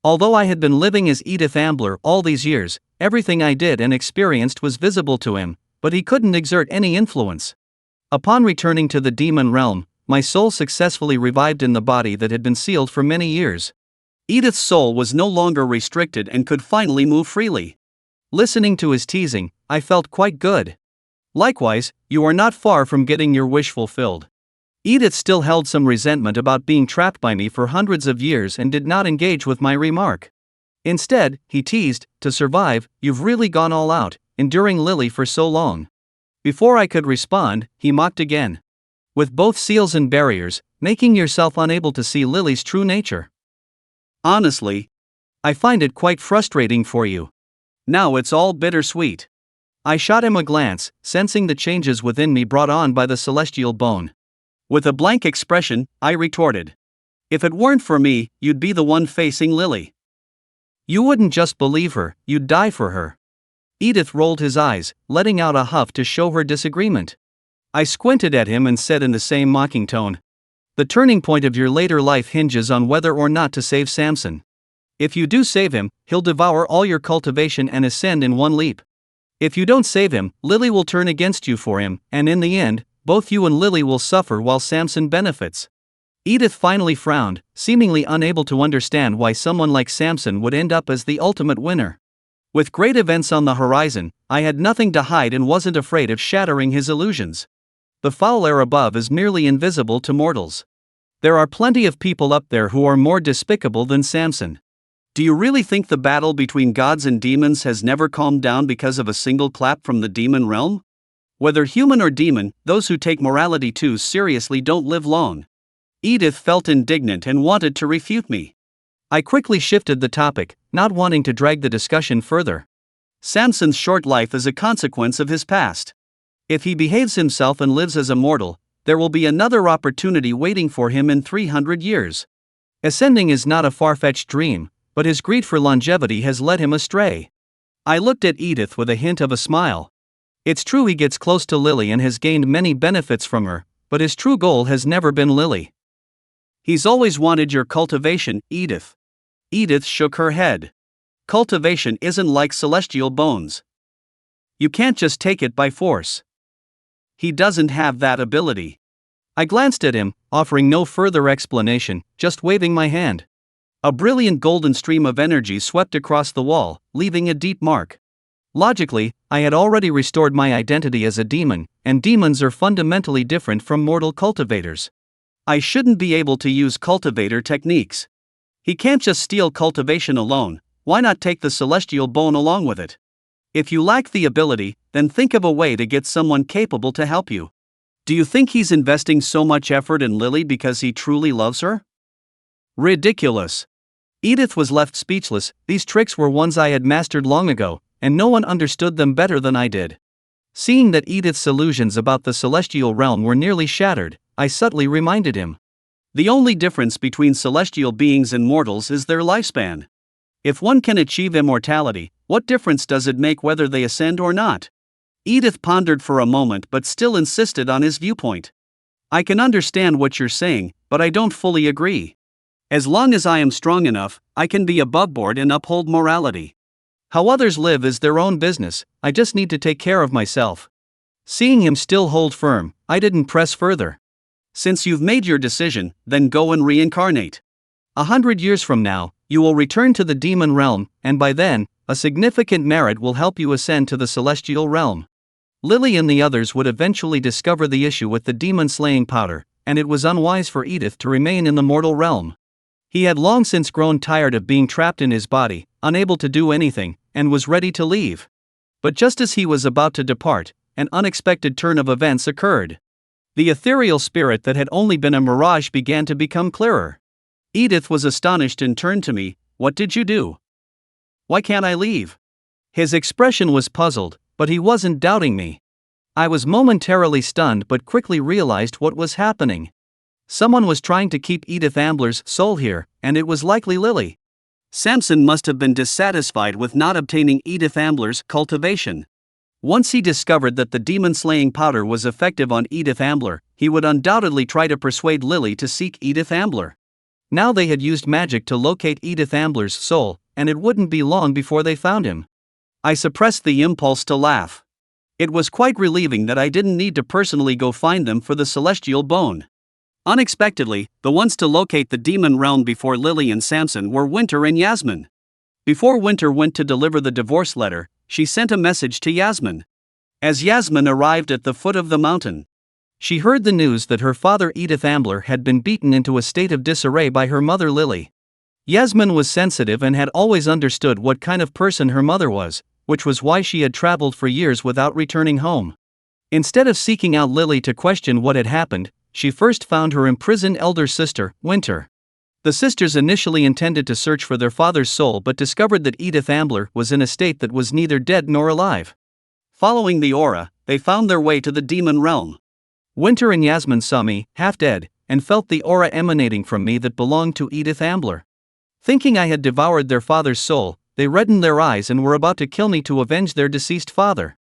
Although I had been living as Edith Ambler all these years, everything I did and experienced was visible to him, but he couldn't exert any influence. Upon returning to the demon realm, my soul successfully revived in the body that had been sealed for many years. Edith's soul was no longer restricted and could finally move freely. Listening to his teasing, I felt quite good. Likewise, you are not far from getting your wish fulfilled. Edith still held some resentment about being trapped by me for hundreds of years and did not engage with my remark. Instead, he teased, to survive, you've really gone all out, enduring Lily for so long. Before I could respond, he mocked again. With both seals and barriers, making yourself unable to see Lily's true nature. Honestly, I find it quite frustrating for you. Now it's all bittersweet. I shot him a glance, sensing the changes within me brought on by the celestial bone. With a blank expression, I retorted. If it weren't for me, you'd be the one facing Lily. You wouldn't just believe her, you'd die for her. Edith rolled his eyes, letting out a huff to show her disagreement. I squinted at him and said in the same mocking tone. The turning point of your later life hinges on whether or not to save Samson. If you do save him, he'll devour all your cultivation and ascend in one leap. If you don't save him, Lily will turn against you for him, and in the end, both you and Lily will suffer while Samson benefits. Edith finally frowned, seemingly unable to understand why someone like Samson would end up as the ultimate winner. With great events on the horizon, I had nothing to hide and wasn't afraid of shattering his illusions. The foul air above is merely invisible to mortals. There are plenty of people up there who are more despicable than Samson. Do you really think the battle between gods and demons has never calmed down because of a single clap from the demon realm? Whether human or demon, those who take morality too seriously don't live long. Edith felt indignant and wanted to refute me. I quickly shifted the topic, not wanting to drag the discussion further. Samson's short life is a consequence of his past. If he behaves himself and lives as a mortal, there will be another opportunity waiting for him in 300 years. Ascending is not a far-fetched dream, but his greed for longevity has led him astray. I looked at Edith with a hint of a smile. It's true he gets close to Lily and has gained many benefits from her, but his true goal has never been Lily. He's always wanted your cultivation, Edith. Edith shook her head. Cultivation isn't like celestial bones. You can't just take it by force. He doesn't have that ability. I glanced at him, offering no further explanation, just waving my hand. A brilliant golden stream of energy swept across the wall, leaving a deep mark. Logically, I had already restored my identity as a demon, and demons are fundamentally different from mortal cultivators. I shouldn't be able to use cultivator techniques. He can't just steal cultivation alone, why not take the celestial bone along with it? If you lack the ability, then think of a way to get someone capable to help you. Do you think he's investing so much effort in Lily because he truly loves her? Ridiculous. Edith was left speechless. These tricks were ones I had mastered long ago, and no one understood them better than I did. Seeing that Edith's illusions about the celestial realm were nearly shattered, I subtly reminded him. The only difference between celestial beings and mortals is their lifespan. If one can achieve immortality, what difference does it make whether they ascend or not? Edith pondered for a moment but still insisted on his viewpoint. I can understand what you're saying, but I don't fully agree. As long as I am strong enough, I can be above board and uphold morality. How others live is their own business, I just need to take care of myself. Seeing him still hold firm, I didn't press further. Since you've made your decision, then go and reincarnate. 100 years from now, you will return to the demon realm, and by then, a significant merit will help you ascend to the celestial realm. Lily and the others would eventually discover the issue with the demon-slaying powder, and it was unwise for Edith to remain in the mortal realm. He had long since grown tired of being trapped in his body, unable to do anything, and was ready to leave. But just as he was about to depart, an unexpected turn of events occurred. The ethereal spirit that had only been a mirage began to become clearer. Edith was astonished and turned to me. "What did you do? Why can't I leave?" His expression was puzzled, but he wasn't doubting me. I was momentarily stunned but quickly realized what was happening. Someone was trying to keep Edith Ambler's soul here, and it was likely Lily. Samson must have been dissatisfied with not obtaining Edith Ambler's cultivation. Once he discovered that the demon-slaying powder was effective on Edith Ambler, he would undoubtedly try to persuade Lily to seek Edith Ambler. Now they had used magic to locate Edith Ambler's soul, and it wouldn't be long before they found him. I suppressed the impulse to laugh. It was quite relieving that I didn't need to personally go find them for the celestial bone. Unexpectedly, the ones to locate the demon realm before Lily and Samson were Winter and Yasmin. Before Winter went to deliver the divorce letter, she sent a message to Yasmin. As Yasmin arrived at the foot of the mountain, she heard the news that her father Edith Ambler had been beaten into a state of disarray by her mother Lily. Yasmin was sensitive and had always understood what kind of person her mother was, which was why she had traveled for years without returning home. Instead of seeking out Lily to question what had happened, she first found her imprisoned elder sister, Winter. The sisters initially intended to search for their father's soul but discovered that Edith Ambler was in a state that was neither dead nor alive. Following the aura, they found their way to the demon realm. Winter and Yasmin saw me, half dead, and felt the aura emanating from me that belonged to Edith Ambler. Thinking I had devoured their father's soul, they reddened their eyes and were about to kill me to avenge their deceased father.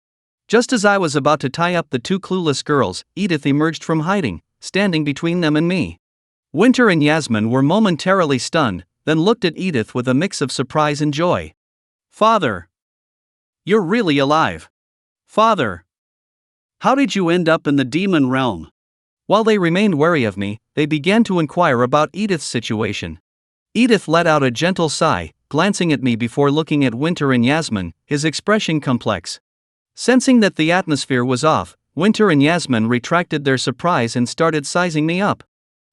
Just as I was about to tie up the two clueless girls, Edith emerged from hiding, standing between them and me. Winter and Yasmin were momentarily stunned, then looked at Edith with a mix of surprise and joy. "Father! You're really alive! Father! How did you end up in the demon realm?" While they remained wary of me, they began to inquire about Edith's situation. Edith let out a gentle sigh, glancing at me before looking at Winter and Yasmin, his expression complex. Sensing that the atmosphere was off, Winter and Yasmin retracted their surprise and started sizing me up.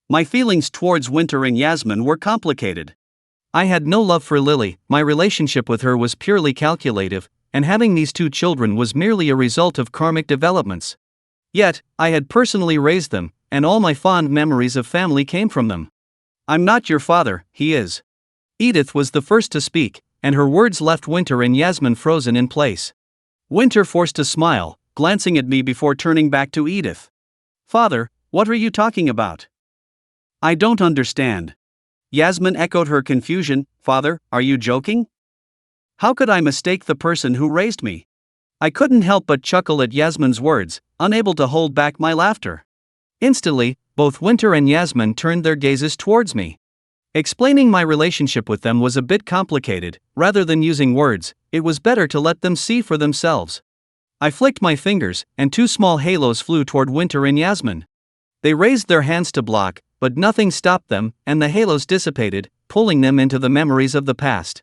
My feelings towards Winter and Yasmin were complicated. I had no love for Lily, my relationship with her was purely calculative, and having these two children was merely a result of karmic developments. Yet, I had personally raised them, and all my fond memories of family came from them. "I'm not your father, he is." Edith was the first to speak, and her words left Winter and Yasmin frozen in place. Winter forced a smile, glancing at me before turning back to Edith. "Father, what are you talking about? I don't understand." Yasmin echoed her confusion. "Father, are you joking? How could I mistake the person who raised me?" I couldn't help but chuckle at Yasmin's words, unable to hold back my laughter. Instantly, both Winter and Yasmin turned their gazes towards me. Explaining my relationship with them was a bit complicated. Rather than using words, it was better to let them see for themselves. I flicked my fingers, and two small halos flew toward Winter and Yasmin. They raised their hands to block, but nothing stopped them, and the halos dissipated, pulling them into the memories of the past.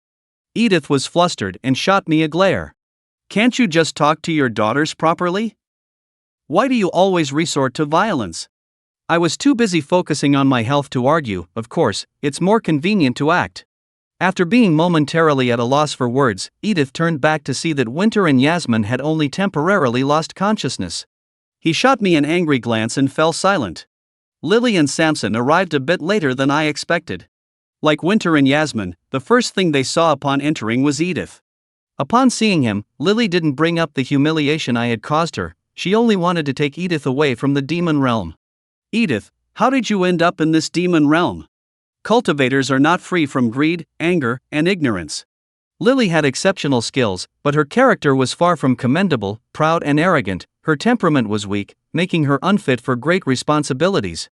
Edith was flustered and shot me a glare. "Can't you just talk to your daughters properly? Why do you always resort to violence?" I was too busy focusing on my health to argue. Of course, it's more convenient to act. After being momentarily at a loss for words, Edith turned back to see that Winter and Yasmin had only temporarily lost consciousness. He shot me an angry glance and fell silent. Lily and Samson arrived a bit later than I expected. Like Winter and Yasmin, the first thing they saw upon entering was Edith. Upon seeing him, Lily didn't bring up the humiliation I had caused her, she only wanted to take Edith away from the demon realm. "Edith, how did you end up in this demon realm? Cultivators are not free from greed, anger, and ignorance." Lily had exceptional skills, but her character was far from commendable, proud and arrogant. Her temperament was weak, making her unfit for great responsibilities.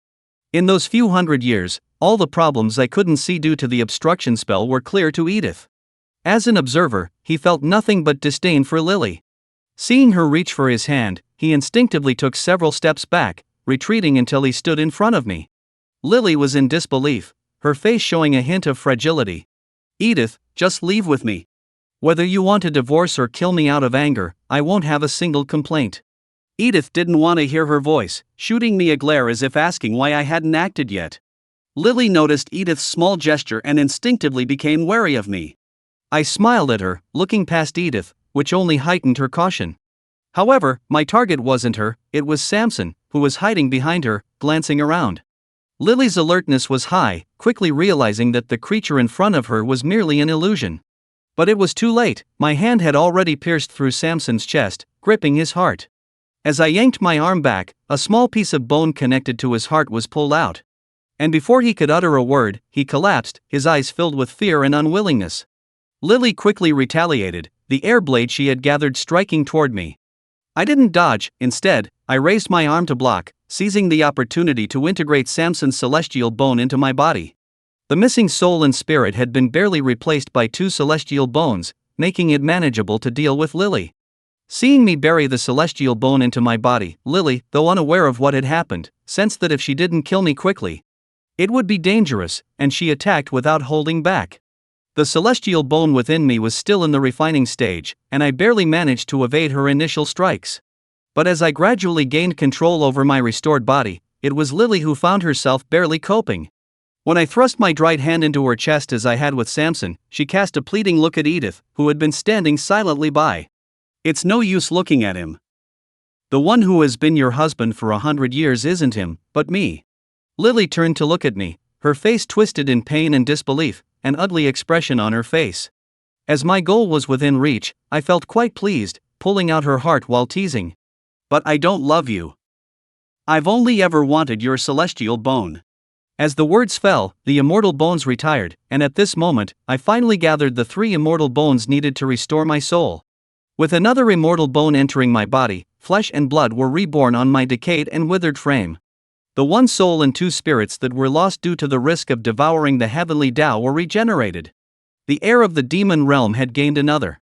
In those few hundred years, all the problems I couldn't see due to the obstruction spell were clear to Edith. As an observer, he felt nothing but disdain for Lily. Seeing her reach for his hand, he instinctively took several steps back, retreating until he stood in front of me. Lily was in disbelief. her face showing a hint of fragility. "Edith, just leave with me. Whether you want a divorce or kill me out of anger, I won't have a single complaint." Edith didn't want to hear her voice, shooting me a glare as if asking why I hadn't acted yet. Lily noticed Edith's small gesture and instinctively became wary of me. I smiled at her, looking past Edith, which only heightened her caution. However, my target wasn't her, it was Samson, who was hiding behind her, glancing around. Lily's alertness was high, quickly realizing that the creature in front of her was merely an illusion. But it was too late, my hand had already pierced through Samson's chest, gripping his heart. As I yanked my arm back, a small piece of bone connected to his heart was pulled out. And before he could utter a word, he collapsed, his eyes filled with fear and unwillingness. Lily quickly retaliated, the air blade she had gathered striking toward me. I didn't dodge, instead, I raised my arm to block, seizing the opportunity to integrate Samson's celestial bone into my body. The missing soul and spirit had been barely replaced by 2 celestial bones, making it manageable to deal with Lily. Seeing me bury the celestial bone into my body, Lily, though unaware of what had happened, sensed that if she didn't kill me quickly, it would be dangerous, and she attacked without holding back. The celestial bone within me was still in the refining stage, and I barely managed to evade her initial strikes. But as I gradually gained control over my restored body, it was Lily who found herself barely coping. When I thrust my right hand into her chest as I had with Samson, she cast a pleading look at Edith, who had been standing silently by. "It's no use looking at him. The one who has been your husband for 100 years isn't him, but me." Lily turned to look at me, her face twisted in pain and disbelief, an ugly expression on her face. As my goal was within reach, I felt quite pleased, pulling out her heart while teasing. "But I don't love you. I've only ever wanted your celestial bone." As the words fell, the immortal bones retired, and at this moment, I finally gathered the 3 immortal bones needed to restore my soul. With another immortal bone entering my body, flesh and blood were reborn on my decayed and withered frame. The 1 soul and 2 spirits that were lost due to the risk of devouring the heavenly Tao were regenerated. The heir of the demon realm had gained another.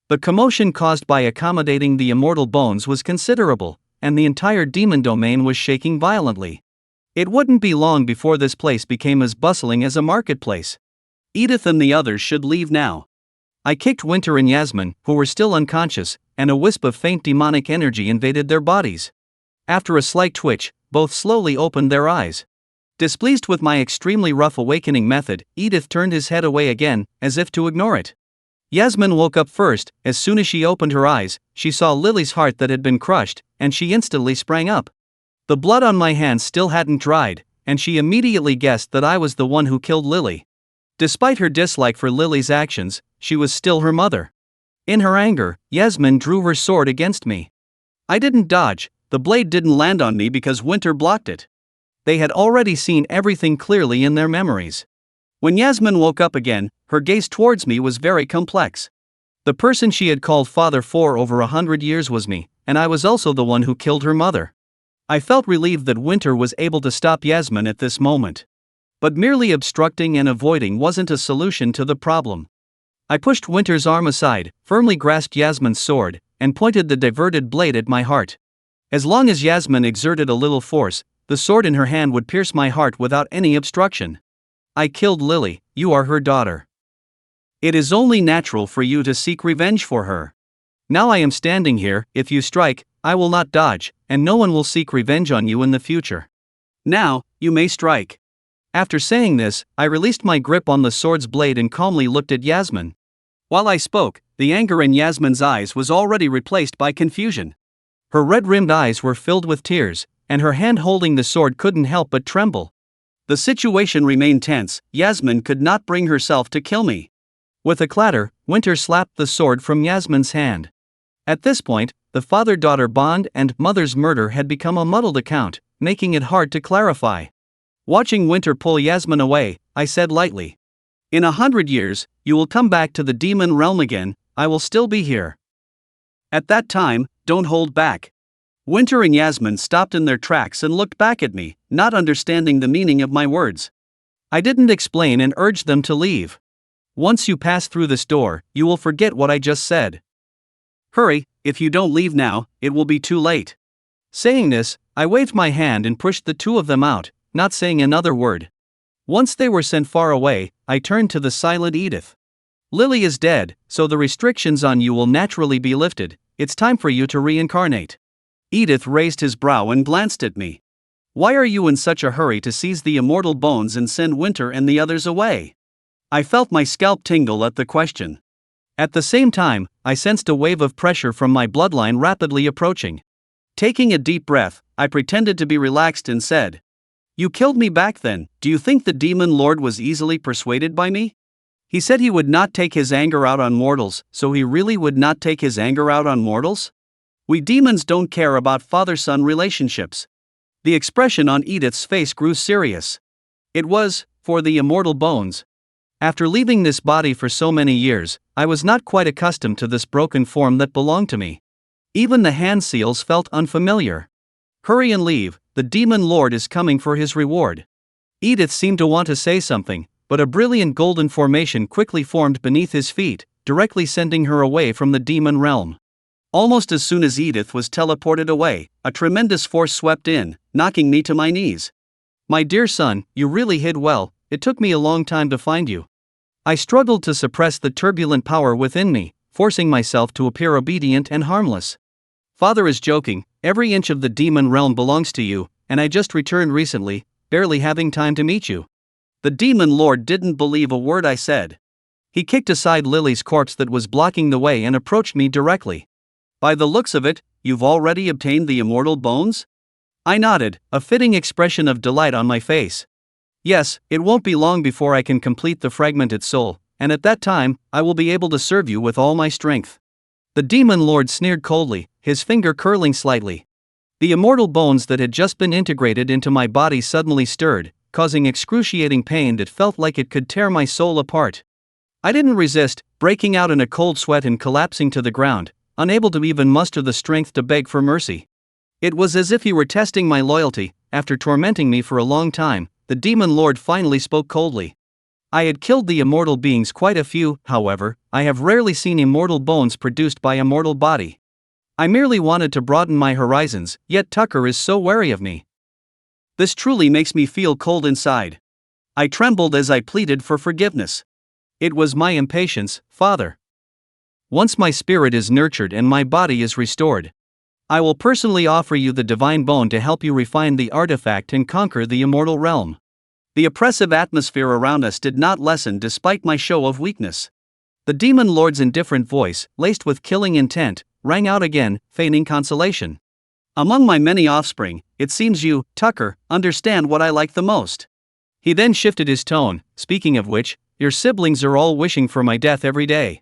The commotion caused by accommodating the immortal bones was considerable, and the entire demon domain was shaking violently. It wouldn't be long before this place became as bustling as a marketplace. Edith and the others should leave now. I kicked Winter and Yasmin, who were still unconscious, and a wisp of faint demonic energy invaded their bodies. After a slight twitch, both slowly opened their eyes. Displeased with my extremely rough awakening method, Edith turned his head away again, as if to ignore it. Yasmin woke up first. As soon as she opened her eyes, she saw Lily's heart that had been crushed, and she instantly sprang up. The blood on my hands still hadn't dried, and she immediately guessed that I was the one who killed Lily. Despite her dislike for Lily's actions, she was still her mother. In her anger, Yasmin drew her sword against me. I didn't dodge, the blade didn't land on me because Winter blocked it. They had already seen everything clearly in their memories. When Yasmin woke up again, her gaze towards me was very complex. The person she had called father for over 100 years was me, and I was also the one who killed her mother. I felt relieved that Winter was able to stop Yasmin at this moment. But merely obstructing and avoiding wasn't a solution to the problem. I pushed Winter's arm aside, firmly grasped Yasmin's sword, and pointed the diverted blade at my heart. As long as Yasmin exerted a little force, the sword in her hand would pierce my heart without any obstruction. "I killed Lily, you are her daughter. It is only natural for you to seek revenge for her. Now I am standing here, if you strike, I will not dodge, and no one will seek revenge on you in the future. Now, you may strike." After saying this, I released my grip on the sword's blade and calmly looked at Yasmin. While I spoke, the anger in Yasmin's eyes was already replaced by confusion. Her red-rimmed eyes were filled with tears, and her hand holding the sword couldn't help but tremble. The situation remained tense. Yasmin could not bring herself to kill me. With a clatter, Winter slapped the sword from Yasmin's hand. At this point, the father-daughter bond and mother's murder had become a muddled account, making it hard to clarify. Watching Winter pull Yasmin away, I said lightly, "In 100 years, you will come back to the demon realm again, I will still be here. At that time, don't hold back." Winter and Yasmin stopped in their tracks and looked back at me, not understanding the meaning of my words. I didn't explain and urged them to leave. "Once you pass through this door, you will forget what I just said. Hurry, if you don't leave now, it will be too late." Saying this, I waved my hand and pushed the 2 of them out, not saying another word. Once they were sent far away, I turned to the silent Edith. Lily is dead, so the restrictions on you will naturally be lifted. It's time for you to reincarnate. Edith raised his brow and glanced at me. Why are you in such a hurry to seize the immortal bones and send Winter and the others away? I felt my scalp tingle at the question. At the same time, I sensed a wave of pressure from my bloodline rapidly approaching. Taking a deep breath, I pretended to be relaxed and said, You killed me back then. Do you think the demon lord was easily persuaded by me? He said he would not take his anger out on mortals, so he really would not take his anger out on mortals? We demons don't care about father-son relationships. The expression on Edith's face grew serious. It was, for the immortal bones. After leaving this body for so many years, I was not quite accustomed to this broken form that belonged to me. Even the hand seals felt unfamiliar. Hurry and leave, the demon lord is coming for his reward. Edith seemed to want to say something, but a brilliant golden formation quickly formed beneath his feet, directly sending her away from the demon realm. Almost as soon as Edith was teleported away, a tremendous force swept in, knocking me to my knees. My dear son, you really hid well. It took me a long time to find you. I struggled to suppress the turbulent power within me, forcing myself to appear obedient and harmless. Father is joking, every inch of the demon realm belongs to you, and I just returned recently, barely having time to meet you. The demon lord didn't believe a word I said. He kicked aside Lily's corpse that was blocking the way and approached me directly. By the looks of it, you've already obtained the immortal bones? I nodded, a fitting expression of delight on my face. Yes, it won't be long before I can complete the fragmented soul, and at that time, I will be able to serve you with all my strength. The demon lord sneered coldly, his finger curling slightly. The immortal bones that had just been integrated into my body suddenly stirred, causing excruciating pain that felt like it could tear my soul apart. I didn't resist, breaking out in a cold sweat and collapsing to the ground, unable to even muster the strength to beg for mercy. It was as if he were testing my loyalty. After tormenting me for a long time, the demon lord finally spoke coldly. I had killed the immortal beings quite a few, however, I have rarely seen immortal bones produced by a mortal body. I merely wanted to broaden my horizons, yet Tucker is so wary of me. This truly makes me feel cold inside. I trembled as I pleaded for forgiveness. It was my impatience, Father. Once my spirit is nurtured and my body is restored, I will personally offer you the divine bone to help you refine the artifact and conquer the immortal realm. The oppressive atmosphere around us did not lessen despite my show of weakness. The demon lord's indifferent voice, laced with killing intent, rang out again, feigning consolation. Among my many offspring, it seems you, Tucker, understand what I like the most. He then shifted his tone, speaking of which, your siblings are all wishing for my death every day.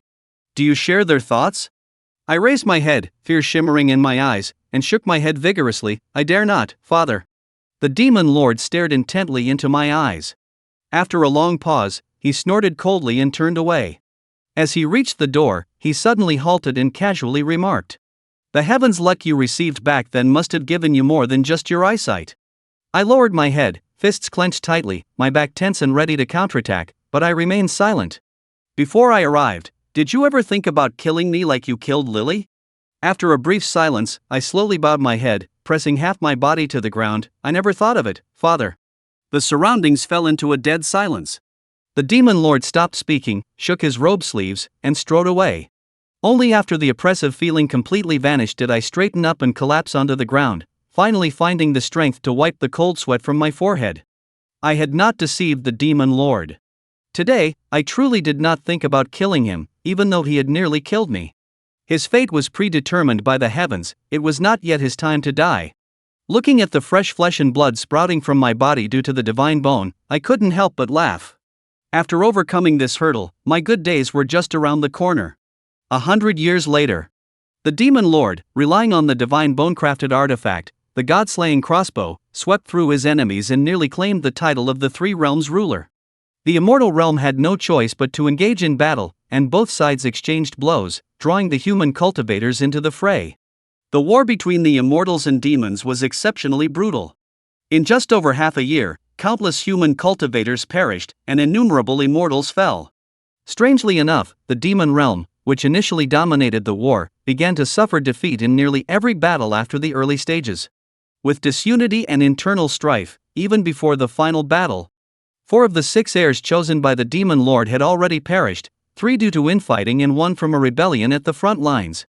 Do you share their thoughts? I raised my head, fear shimmering in my eyes, and shook my head vigorously. I dare not, Father. The demon lord stared intently into my eyes. After a long pause, he snorted coldly and turned away. As he reached the door, he suddenly halted and casually remarked, The heavens' luck you received back then must have given you more than just your eyesight. I lowered my head, fists clenched tightly, my back tense and ready to counterattack, but I remained silent. Before I arrived, did you ever think about killing me like you killed Lily? After a brief silence, I slowly bowed my head, pressing half my body to the ground. I never thought of it, Father. The surroundings fell into a dead silence. The demon lord stopped speaking, shook his robe sleeves, and strode away. Only after the oppressive feeling completely vanished did I straighten up and collapse onto the ground, finally finding the strength to wipe the cold sweat from my forehead. I had not deceived the demon lord. Today, I truly did not think about killing him, even though he had nearly killed me. His fate was predetermined by the heavens, it was not yet his time to die. Looking at the fresh flesh and blood sprouting from my body due to the divine bone, I couldn't help but laugh. After overcoming this hurdle, my good days were just around the corner. 100 years later, the demon lord, relying on the divine bone-crafted artifact, the god-slaying crossbow, swept through his enemies and nearly claimed the title of the Three Realms ruler. The immortal realm had no choice but to engage in battle, and both sides exchanged blows, drawing the human cultivators into the fray. The war between the immortals and demons was exceptionally brutal. In just over half a year, countless human cultivators perished, and innumerable immortals fell. Strangely enough, the demon realm, which initially dominated the war, began to suffer defeat in nearly every battle after the early stages. With disunity and internal strife, even before the final battle. 4 of the 6 heirs chosen by the demon lord had already perished, 3 due to infighting and 1 from a rebellion at the front lines.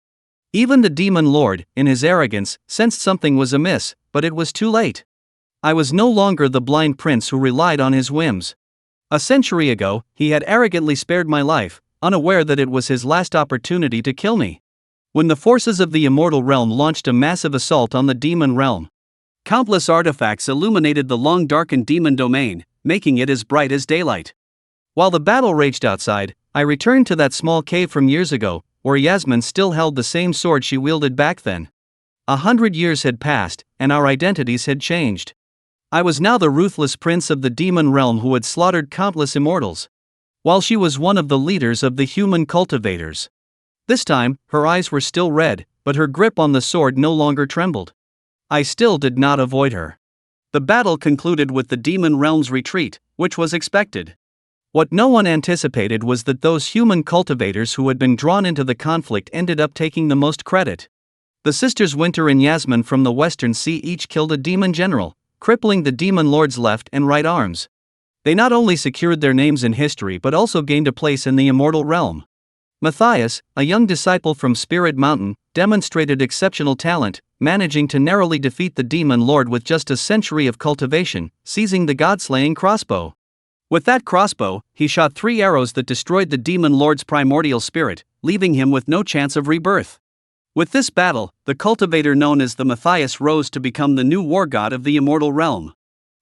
Even the demon lord, in his arrogance, sensed something was amiss, but it was too late. I was no longer the blind prince who relied on his whims. A century ago, he had arrogantly spared my life, unaware that it was his last opportunity to kill me. When the forces of the immortal realm launched a massive assault on the demon realm, countless artifacts illuminated the long-darkened demon domain, making it as bright as daylight. While the battle raged outside, I returned to that small cave from years ago, where Yasmin still held the same sword she wielded back then. 100 years had passed, and our identities had changed. I was now the ruthless prince of the demon realm who had slaughtered countless immortals, while she was one of the leaders of the human cultivators. This time, her eyes were still red, but her grip on the sword no longer trembled. I still did not avoid her. The battle concluded with the demon realm's retreat, which was expected. What no one anticipated was that those human cultivators who had been drawn into the conflict ended up taking the most credit. The sisters Winter and Yasmin from the Western Sea each killed a demon general, crippling the demon lord's left and right arms. They not only secured their names in history but also gained a place in the immortal realm. Matthias, a young disciple from Spirit Mountain, demonstrated exceptional talent, managing to narrowly defeat the demon lord with just a century of cultivation, seizing the god-slaying crossbow. With that crossbow, he shot 3 arrows that destroyed the demon lord's primordial spirit, leaving him with no chance of rebirth. With this battle, the cultivator known as the Matthias rose to become the new war god of the immortal realm.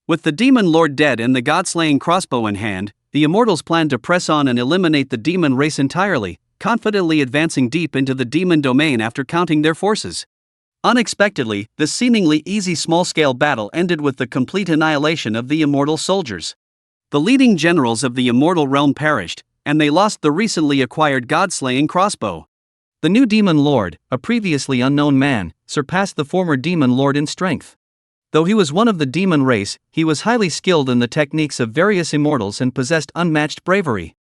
With the demon lord dead and the god-slaying crossbow in hand, the immortals planned to press on and eliminate the demon race entirely, confidently advancing deep into the demon domain after counting their forces. Unexpectedly, this seemingly easy small-scale battle ended with the complete annihilation of the immortal soldiers. The leading generals of the immortal realm perished, and they lost the recently acquired god-slaying crossbow. The new demon lord, a previously unknown man, surpassed the former demon lord in strength. Though he was one of the demon race, he was highly skilled in the techniques of various immortals and possessed unmatched bravery.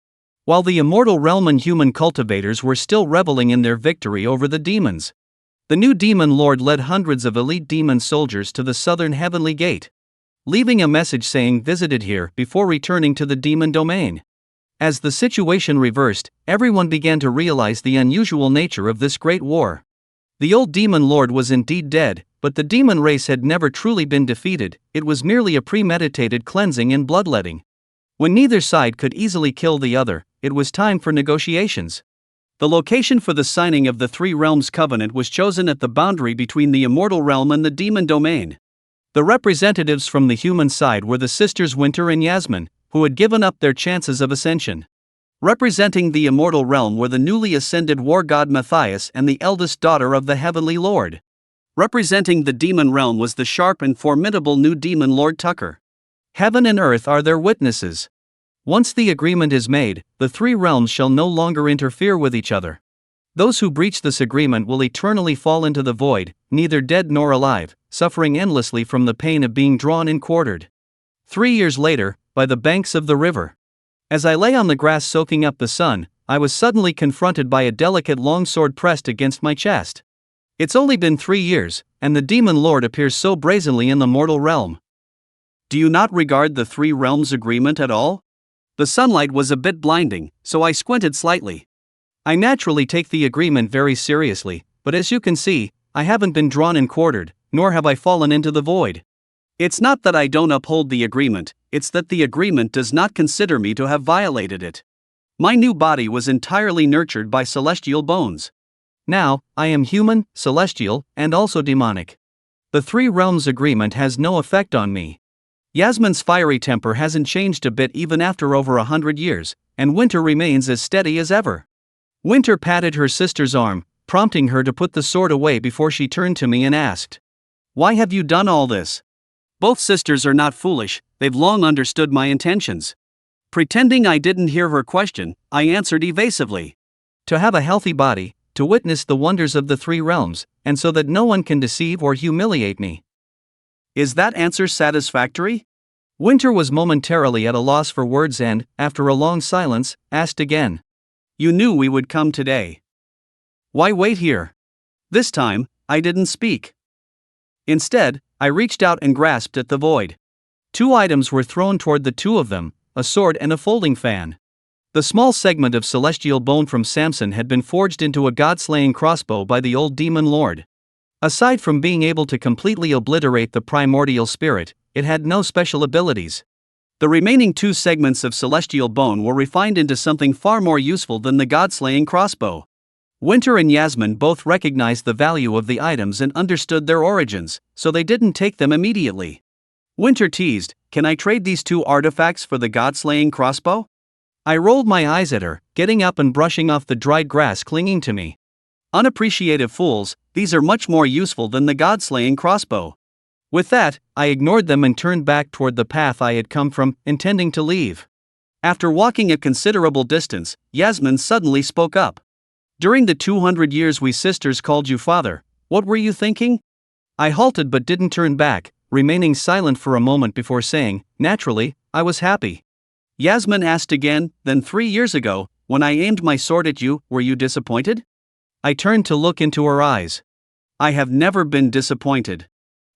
While the immortal realm and human cultivators were still reveling in their victory over the demons, the new demon lord led hundreds of elite demon soldiers to the southern heavenly gate, leaving a message saying visited here before returning to the demon domain. As the situation reversed, everyone began to realize the unusual nature of this great war. The old demon lord was indeed dead, but the demon race had never truly been defeated. It was merely a premeditated cleansing and bloodletting. When neither side could easily kill the other, it was time for negotiations. The location for the signing of the Three Realms Covenant was chosen at the boundary between the immortal realm and the demon domain. The representatives from the human side were the sisters Winter and Yasmin, who had given up their chances of ascension. Representing the immortal realm were the newly ascended war god Matthias and the eldest daughter of the heavenly lord. Representing the demon realm was the sharp and formidable new demon lord Tucker. Heaven and earth are their witnesses. Once the agreement is made, the 3 realms shall no longer interfere with each other. Those who breach this agreement will eternally fall into the void, neither dead nor alive, suffering endlessly from the pain of being drawn and quartered. 3 years later, by the banks of the river. As I lay on the grass soaking up the sun, I was suddenly confronted by a delicate long sword pressed against my chest. It's only been 3 years, and the demon lord appears so brazenly in the mortal realm. Do you not regard the 3 realms agreement at all? The sunlight was a bit blinding, so I squinted slightly. I naturally take the agreement very seriously, but as you can see, I haven't been drawn and quartered, nor have I fallen into the void. It's not that I don't uphold the agreement, it's that the agreement does not consider me to have violated it. My new body was entirely nurtured by celestial bones. Now, I am human, celestial, and also demonic. The 3 realms agreement has no effect on me. Yasmin's fiery temper hasn't changed a bit even after over 100 years, and Winter remains as steady as ever. Winter patted her sister's arm, prompting her to put the sword away before she turned to me and asked, "Why have you done all this?" Both sisters are not foolish, they've long understood my intentions. Pretending I didn't hear her question, I answered evasively. To have a healthy body, to witness the wonders of the 3 realms, and so that no one can deceive or humiliate me. Is that answer satisfactory? Winter was momentarily at a loss for words and, after a long silence, asked again. You knew we would come today. Why wait here? This time, I didn't speak. Instead, I reached out and grasped at the void. 2 items were thrown toward the 2 of them, a sword and a folding fan. The small segment of celestial bone from Samson had been forged into a god-slaying crossbow by the old demon lord. Aside from being able to completely obliterate the primordial spirit, it had no special abilities. The remaining 2 segments of celestial bone were refined into something far more useful than the god-slaying crossbow. Winter and Yasmin both recognized the value of the items and understood their origins, so they didn't take them immediately. Winter teased, "Can I trade these 2 artifacts for the god-slaying crossbow?" I rolled my eyes at her, getting up and brushing off the dried grass clinging to me. Unappreciative fools, these are much more useful than the god-slaying crossbow. With that, I ignored them and turned back toward the path I had come from, intending to leave. After walking a considerable distance, Yasmin suddenly spoke up. "During the 200 years we sisters called you father, what were you thinking?" I halted but didn't turn back, remaining silent for a moment before saying, "Naturally, I was happy." Yasmin asked again, "Then 3 years ago, when I aimed my sword at you, were you disappointed?" I turned to look into her eyes. "I have never been disappointed.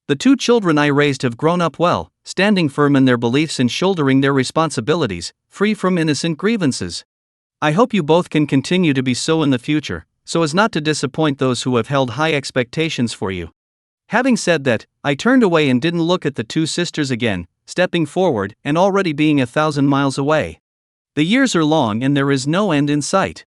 The 2 children I raised have grown up well, standing firm in their beliefs and shouldering their responsibilities, free from innocent grievances. I hope you both can continue to be so in the future, so as not to disappoint those who have held high expectations for you." Having said that, I turned away and didn't look at the 2 sisters again, stepping forward and already being 1,000 miles away. The years are long and there is no end in sight.